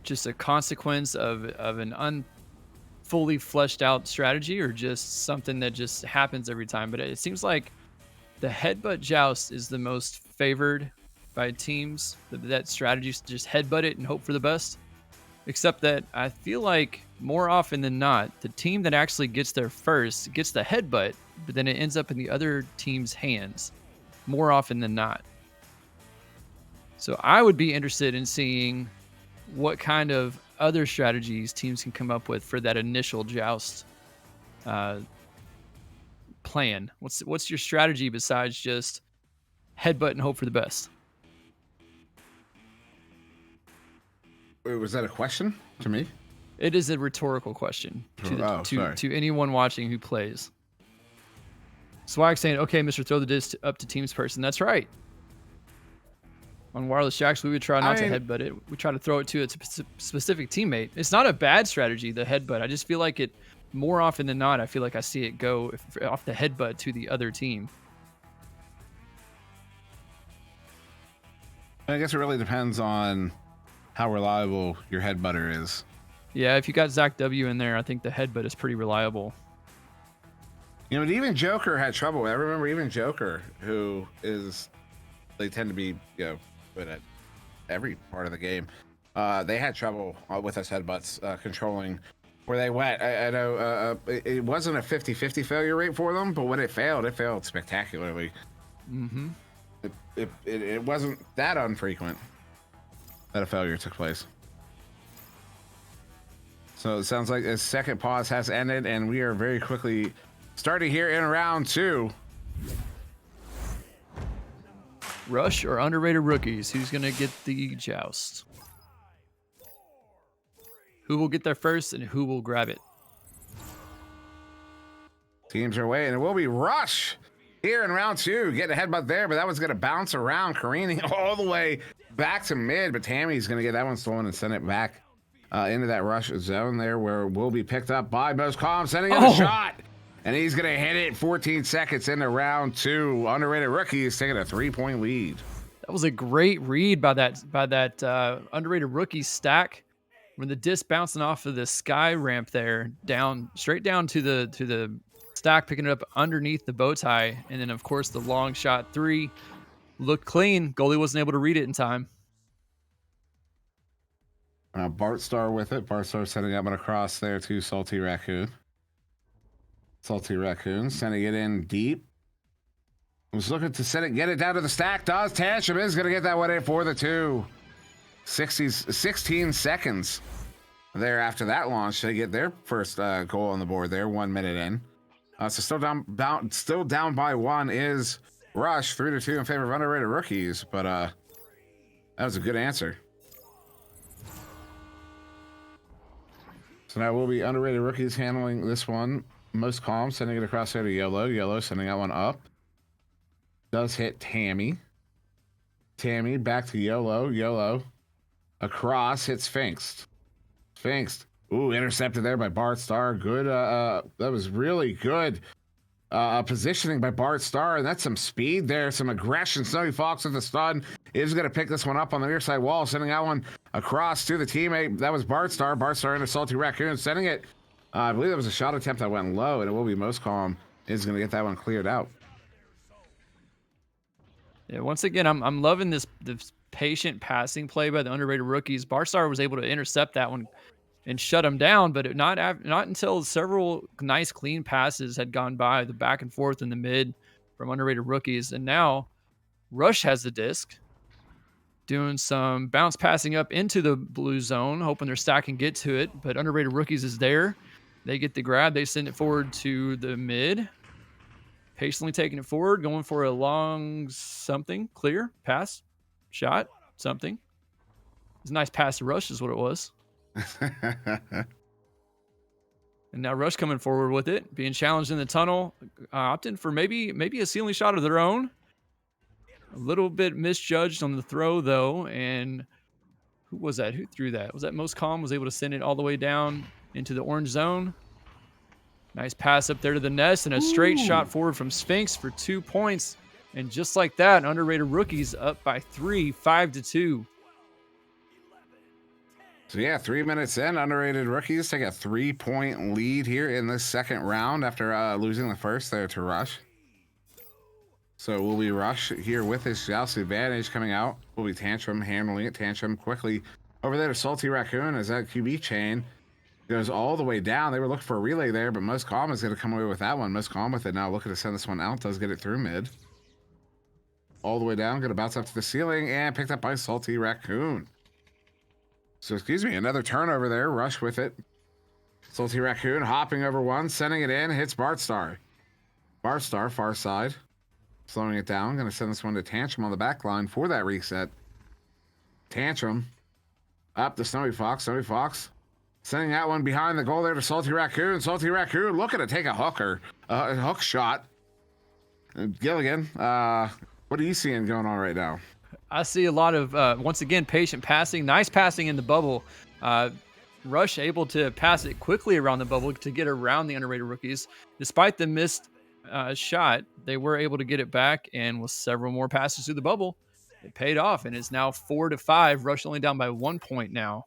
just a consequence of an fully fleshed out strategy or just something that just happens every time, but it seems like the headbutt joust is the most favored by teams. That strategy is to just headbutt it and hope for the best. Except that I feel like more often than not, the team that actually gets there first gets the headbutt, but then it ends up in the other team's hands more often than not. So I would be interested in seeing what kind of other strategies teams can come up with for that initial joust plan. What's your strategy besides just headbutt and hope for the best? Wait, was that a question to me? It is a rhetorical question to anyone watching who plays. Swag saying, okay, Mr. Throw the disc up to teams person. That's right. On Wireless Jacks, we would try not to headbutt it. We try to throw it to a specific teammate. It's not a bad strategy, the headbutt. I just feel like it, more often than not, I feel like I see it go off the headbutt to the other team. I guess it really depends on how reliable your headbutter is. Yeah, if you got Zach W in there, I think the headbutt is pretty reliable. You know, but even Joker had trouble. I remember even Joker, who is, they tend to be, you know, good at every part of the game. They had trouble with us headbutts controlling where they went. I know it wasn't a 50-50 failure rate for them, but when it failed spectacularly. Mm-hmm. It wasn't that infrequent that a failure took place. So it sounds like a second pause has ended, and we are very quickly starting here in round 2. Rush or underrated rookies? Who's going to get the joust? Who will get there first, and who will grab it? Teams are away, and it will be Rush here in round 2. Getting a headbutt there, but that one's going to bounce around, careening all the way back to mid. But Tammy's going to get that one stolen and send it back into that Rush zone there, where will be picked up by Most Calm, sending in a shot. And he's going to hit it 14 seconds into round 2. Underrated rookie is taking a 3-point lead. That was a great read by that underrated rookie stack. When the disc bouncing off of the sky ramp there, straight down to the stack, picking it up underneath the bow tie, and then of course the long shot 3 looked clean. Goalie wasn't able to read it in time. Bartstar with it. Bartstar sending up and across there to Salty Raccoon. Salty Raccoon sending it in deep. Was looking to send it, get it down to the stack. Does. Tantrum is going to get that one in for the 2. 16 seconds there after that launch. They get their first goal on the board there, 1 minute in. So still down by 1 is Rush, 3-2 in favor of underrated rookies. But that was a good answer. So now we'll be underrated rookies handling this one. Most Calm sending it across there to Yolo. Yolo sending that one up. Does hit Tammy. Tammy back to Yolo. Yolo across, hits Sphinx. Sphinx. Ooh, intercepted there by Bartstar. Good. That was really good positioning by Bartstar. And that's some speed there, some aggression. Snowy Fox with the stun is going to pick this one up on the near side wall, sending that one across to the teammate. That was Bartstar. Bartstar into Salty Raccoon, sending it. I believe that was a shot attempt that went low, and it will be Most Calm is going to get that one cleared out. Yeah, once again, I'm loving this patient passing play by the underrated rookies. Bartstar was able to intercept that one and shut him down, but not until several nice clean passes had gone by, the back and forth in the mid from underrated rookies. And now Rush has the disc, doing some bounce passing up into the blue zone, hoping their stack can get to it, but underrated rookies is there. They get the grab. They send it forward to the mid. Patiently taking it forward, going for a long something. Clear. Pass. Shot. Something. It's a nice pass to Rush is what it was. And now Rush coming forward with it. Being challenged in the tunnel. Opting for maybe a ceiling shot of their own. A little bit misjudged on the throw, though. And who was that? Who threw that? Was that Most Calm? Was able to send it all the way down into the orange zone. Nice pass up there to the nest and a straight shot forward from Sphinx for 2 points. And just like that, underrated rookies up by 3, 5-2. So yeah, 3 minutes in, underrated rookies take a 3-point lead here in this second round after losing the first there to Rush. So we'll be Rush here with his joust advantage coming out. We'll be Tantrum handling it. Tantrum quickly over there to Salty Raccoon as that QB chain goes all the way down. They were looking for a relay there, but Most Calm is going to come away with that one. Most Calm with it now, looking to send this one out. Does get it through mid. All the way down, going to bounce up to the ceiling and picked up by Salty Raccoon. So, excuse me, another turnover there. Rush with it. Salty Raccoon hopping over one, sending it in, hits Bartstar. Bartstar, far side. Slowing it down. Going to send this one to Tantrum on the back line for that reset. Tantrum up to Snowy Fox. Snowy Fox sending that one behind the goal there to Salty Raccoon. Salty Raccoon looking to take a hook shot. Giligin, what are you seeing going on right now? I see a lot of, once again, patient passing. Nice passing in the bubble. Rush able to pass it quickly around the bubble to get around the underrated rookies. Despite the missed shot, they were able to get it back, and with several more passes through the bubble, it paid off, and it's now 4-5. Rush only down by 1 point now.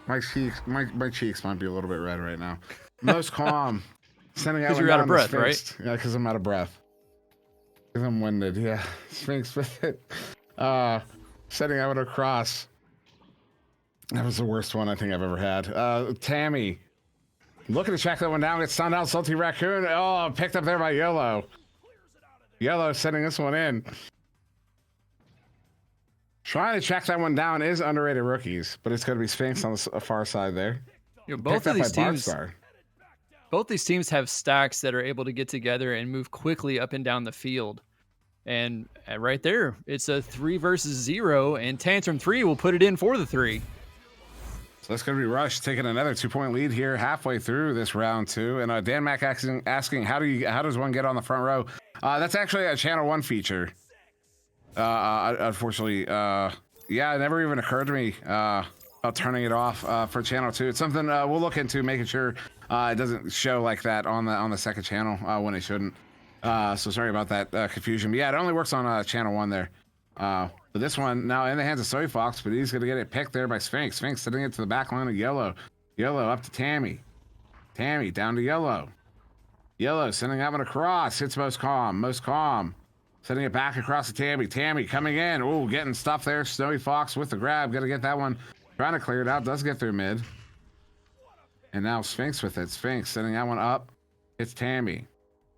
My cheeks might be a little bit red right now. Most calm. Sending out. Because you're out of breath, right? Yeah, because I'm out of breath. Because I'm winded. Yeah, Sphinx with it. Setting out across. That was the worst one I think I've ever had. Tammy. Looking to track that one down. Gets stunned out. Salty Raccoon. Oh, picked up there by Yellow. Yellow sending this one in. Trying to track that one down is underrated rookies, but it's going to be Sphinx on the far side there. You know, both of these teams have stacks that are able to get together and move quickly up and down the field. And right there, it's a 3 versus 0, and Tantrum 3 will put it in for the 3. So that's going to be Rush taking another 2-point lead here halfway through this round 2. And Dan Mack asking how does one get on the front row? That's actually a Channel 1 feature. Unfortunately, yeah, it never even occurred to me about turning it off for Channel 2. It's something we'll look into, making sure it doesn't show like that on the second channel when it shouldn't. So sorry about that confusion. But yeah, it only works on Channel 1 there. But this one now in the hands of Soy Fox, but he's going to get it picked there by Sphinx. Sphinx sending it to the back line of Yellow. Yellow up to Tammy. Tammy down to Yellow. Yellow sending that one across. Hits Most Calm. Most Calm. Sending it back across to Tammy. Tammy coming in. Ooh, getting stuff there. Snowy Fox with the grab. Got to get that one. Trying to clear it out. Does get through mid. And now Sphinx with it. Sphinx sending that one up. It's Tammy.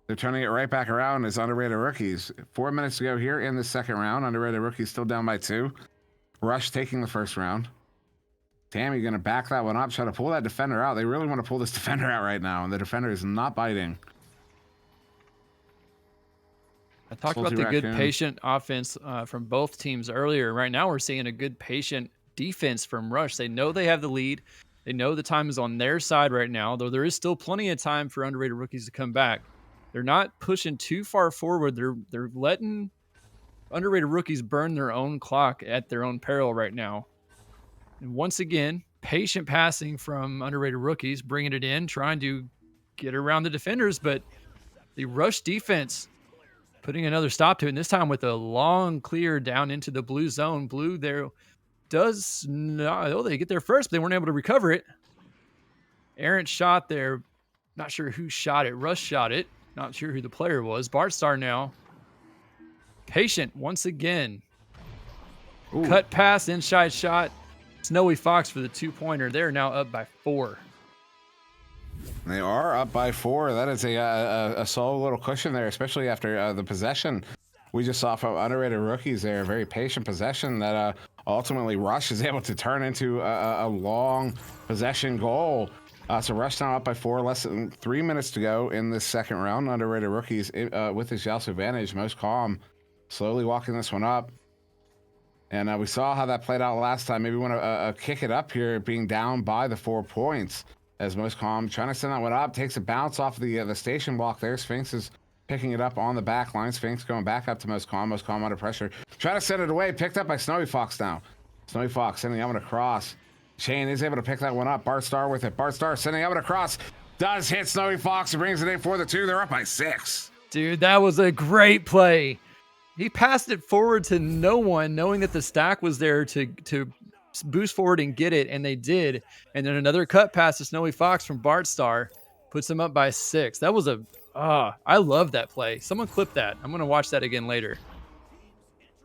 They're turning it right back around as underrated rookies. 4 minutes to go here in the second round. Underrated rookies still down by 2. Rush taking the first round. Tammy going to back that one up. Try to pull that defender out. They really want to pull this defender out right now. And the defender is not biting. I talked about the good patient offense from both teams earlier. Right now, we're seeing a good patient defense from Rush. They know they have the lead. They know the time is on their side right now, though there is still plenty of time for underrated rookies to come back. They're not pushing too far forward. They're letting underrated rookies burn their own clock at their own peril right now. And once again, patient passing from underrated rookies, bringing it in, trying to get around the defenders, but the Rush defense putting another stop to it, and this time with a long clear down into the blue zone. Blue there does not, oh, they get there first, but they weren't able to recover it. Errant shot there. Not sure who shot it. Rush shot it. Not sure who the player was. Bartstar now. Patient once again. Ooh. Cut pass, inside shot. Snowy Fox for the 2-pointer. They're now up by 4. They are up by 4. That is a solid little cushion there, especially after the possession we just saw from underrated rookies there. Very patient possession that ultimately Rush is able to turn into a long possession goal. So Rush now up by 4, less than 3 minutes to go in this second round. Underrated rookies with his Joust advantage. Most Calm slowly walking this one up. And we saw how that played out last time. Maybe want to kick it up here, being down by the 4 points. As Most Calm trying to send that one up, takes a bounce off the station block there. Sphinx is picking it up on the back line. Sphinx going back up to Most Calm. Most Calm under pressure. Try to send it away. Picked up by Snowy Fox now. Snowy Fox sending that one across. Shane is able to pick that one up. Bartstar with it. Bartstar sending that one across. Does hit Snowy Fox and brings it in for the 2. They're up by 6. Dude, that was a great play. He passed it forward to no one, knowing that the stack was there to boost forward and get it, and they did. And then another cut pass to Snowy Fox from Bartstar puts them up by 6. That was I love that play. Someone clip that. I'm going to watch that again later.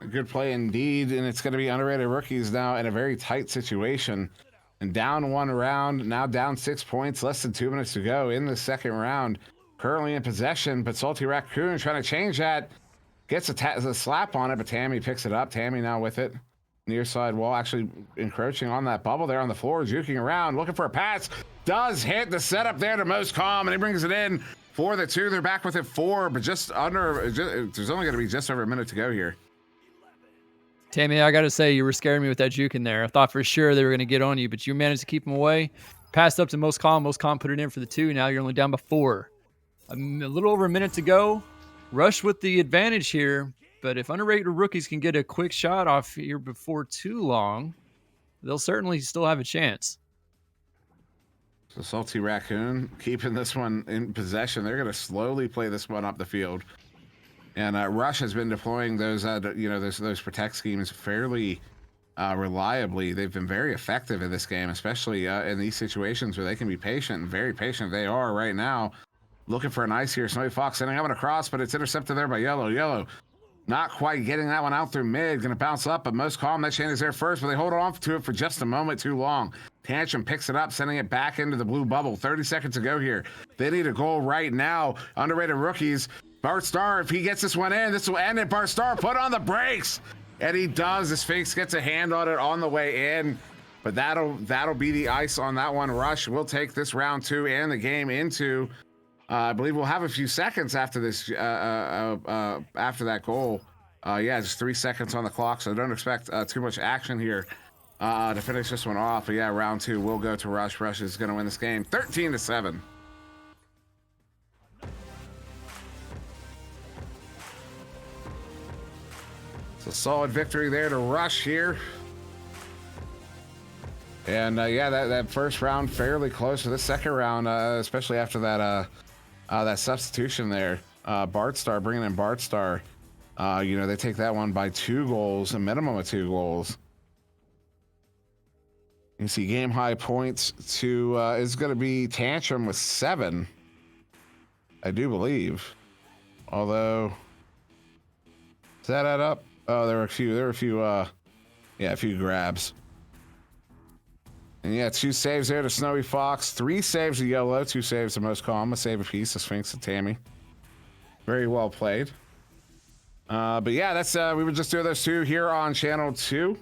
A good play indeed, and it's going to be underrated rookies now in a very tight situation. And down 1 round, now down 6 points, less than 2 minutes to go in the second round. Currently in possession, but Salty Raccoon trying to change that. Gets a slap on it, but Tammy picks it up. Tammy now with it. Near side wall, actually encroaching on that bubble there on the floor, juking around, looking for a pass. Does hit the setup there to Most Calm, and he brings it in for the 2. They're back with it 4, but there's only going to be just over a minute to go here. Tammy, I got to say, you were scaring me with that juke in there. I thought for sure they were going to get on you, but you managed to keep them away. Passed up to Most Calm. Most Calm put it in for the 2. Now you're only down by 4. A little over a minute to go. Rush with the advantage here, but if underrated rookies can get a quick shot off here before too long, they'll certainly still have a chance. So Salty Raccoon keeping this one in possession. They're going to slowly play this one up the field. And Rush has been deploying those, those protect schemes fairly reliably. They've been very effective in this game, especially in these situations where they can be patient, and very patient they are right now. Looking for an ice here. Snowy Fox sending up across, but it's intercepted there by Yellow. Yellow not quite getting that one out through mid. Going to bounce up, but most calm. That chain is there first, but they hold on to it for just a moment too long. Tantrum picks it up, sending it back into the blue bubble. 30 seconds to go here. They need a goal right now. Underrated rookies. Protostar, if he gets this one in, this will end it. Protostar, put on the brakes. And he does. The Sphinx gets a hand on it on the way in. But that'll be the ice on that one. Rush will take this round 2 and the game into... I believe we'll have a few seconds after this, after that goal. Yeah, just 3 seconds on the clock, so don't expect too much action here to finish this one off. But yeah, round 2 will go to Rush. Rush is going to win this game 13-7. So solid victory there to Rush here. And yeah, that first round fairly close to the second round, especially after that that substitution there. Bartstar, bringing in Bartstar. You know, they take that one by 2 goals, a minimum of 2 goals. You can see game high points to is going to be Tantrum with 7, I do believe. Although, does that add up? Oh, there were a few, yeah, a few grabs. And yeah, 2 saves there to Snowy Fox, 3 saves to Yellow, 2 saves to Most Calm, a save apiece to Sphinx and Tammy. Very well played. But yeah, that's we were just doing those 2 here on channel 2.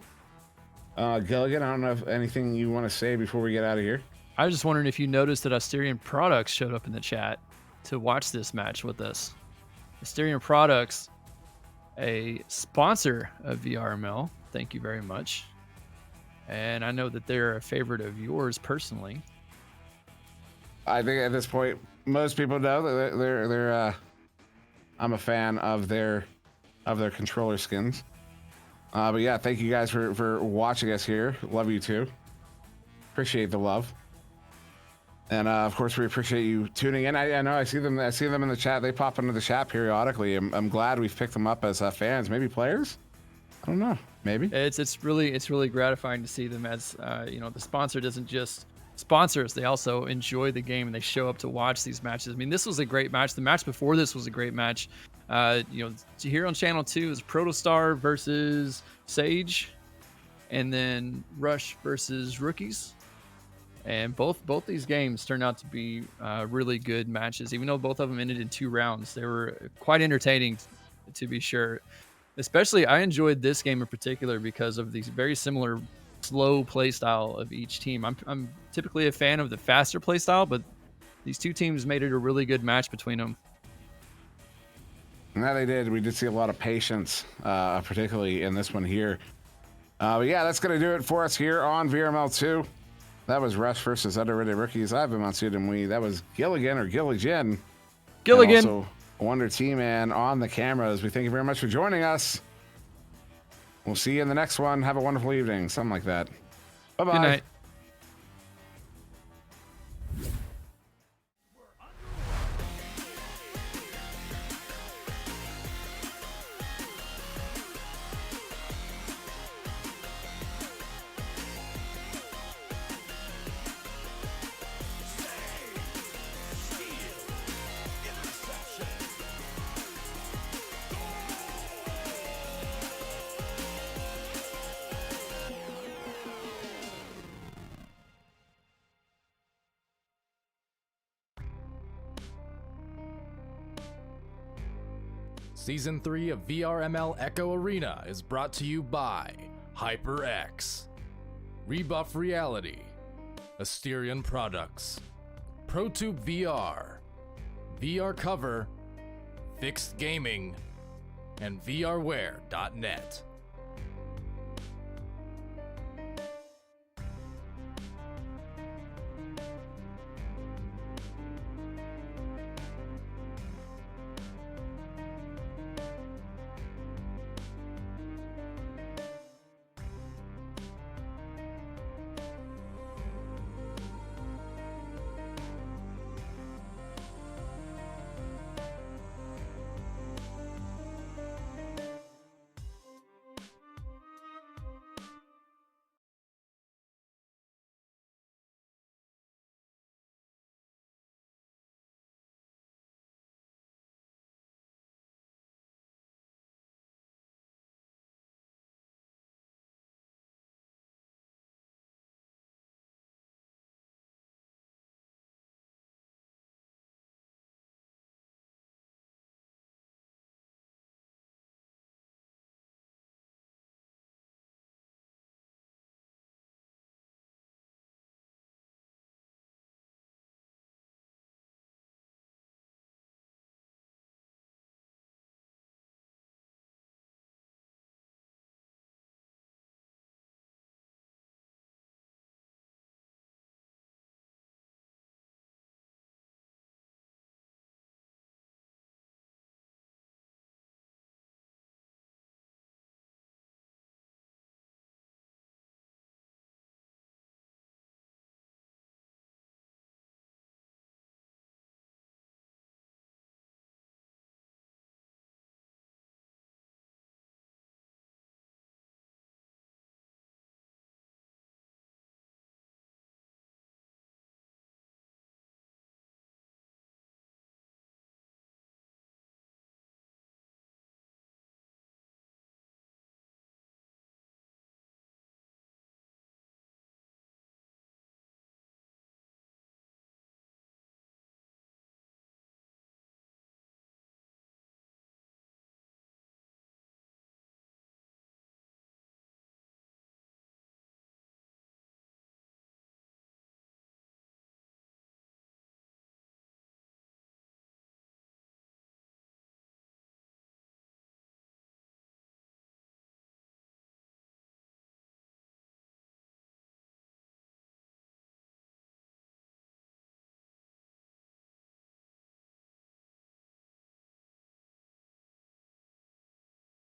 Gilligan, I don't know if anything you want to say before we get out of here. I was just wondering if you noticed that Asterion Products showed up in the chat to watch this match with us. Asterion Products, a sponsor of VRML. Thank you very much. And I know that they're a favorite of yours personally. I think at this point, most people know that they're I'm a fan of their controller skins. But yeah, thank you guys for watching us here. Love you too. Appreciate the love. And of course, we appreciate you tuning in. I know I see them in the chat. They pop into the chat periodically. I'm glad we've picked them up as fans, maybe players. I don't know. Maybe it's really gratifying to see them as you know, the sponsor doesn't just sponsor us, they also enjoy the game and they show up to watch these matches. I mean, this was a great match. The match before this was a great match. You know, here on channel 2 is Protostar versus Sage, and then Rush versus Rookies. And both these games turned out to be really good matches, even though both of them ended in 2 rounds. They were quite entertaining, to be sure. Especially, I enjoyed this game in particular because of these very similar slow play style of each team. I'm typically a fan of the faster play style, but these 2 teams made it a really good match between them. Yeah, they did. We did see a lot of patience, particularly in this one here. But yeah, that's going to do it for us here on VRML 2. That was Rush versus Underrated Rookies. I've been on SirDimwi. That was Gilligan or Giligin. Gilligan. And also Wonder T-Man on the cameras. We thank you very much for joining us. We'll see you in the next one. Have a wonderful evening. Something like that. Bye-bye. Good night. Season 3 of VRML Echo Arena is brought to you by HyperX, Rebuff Reality, Asterion Products, ProTube VR, VR Cover, Fixed Gaming, and VRware.net.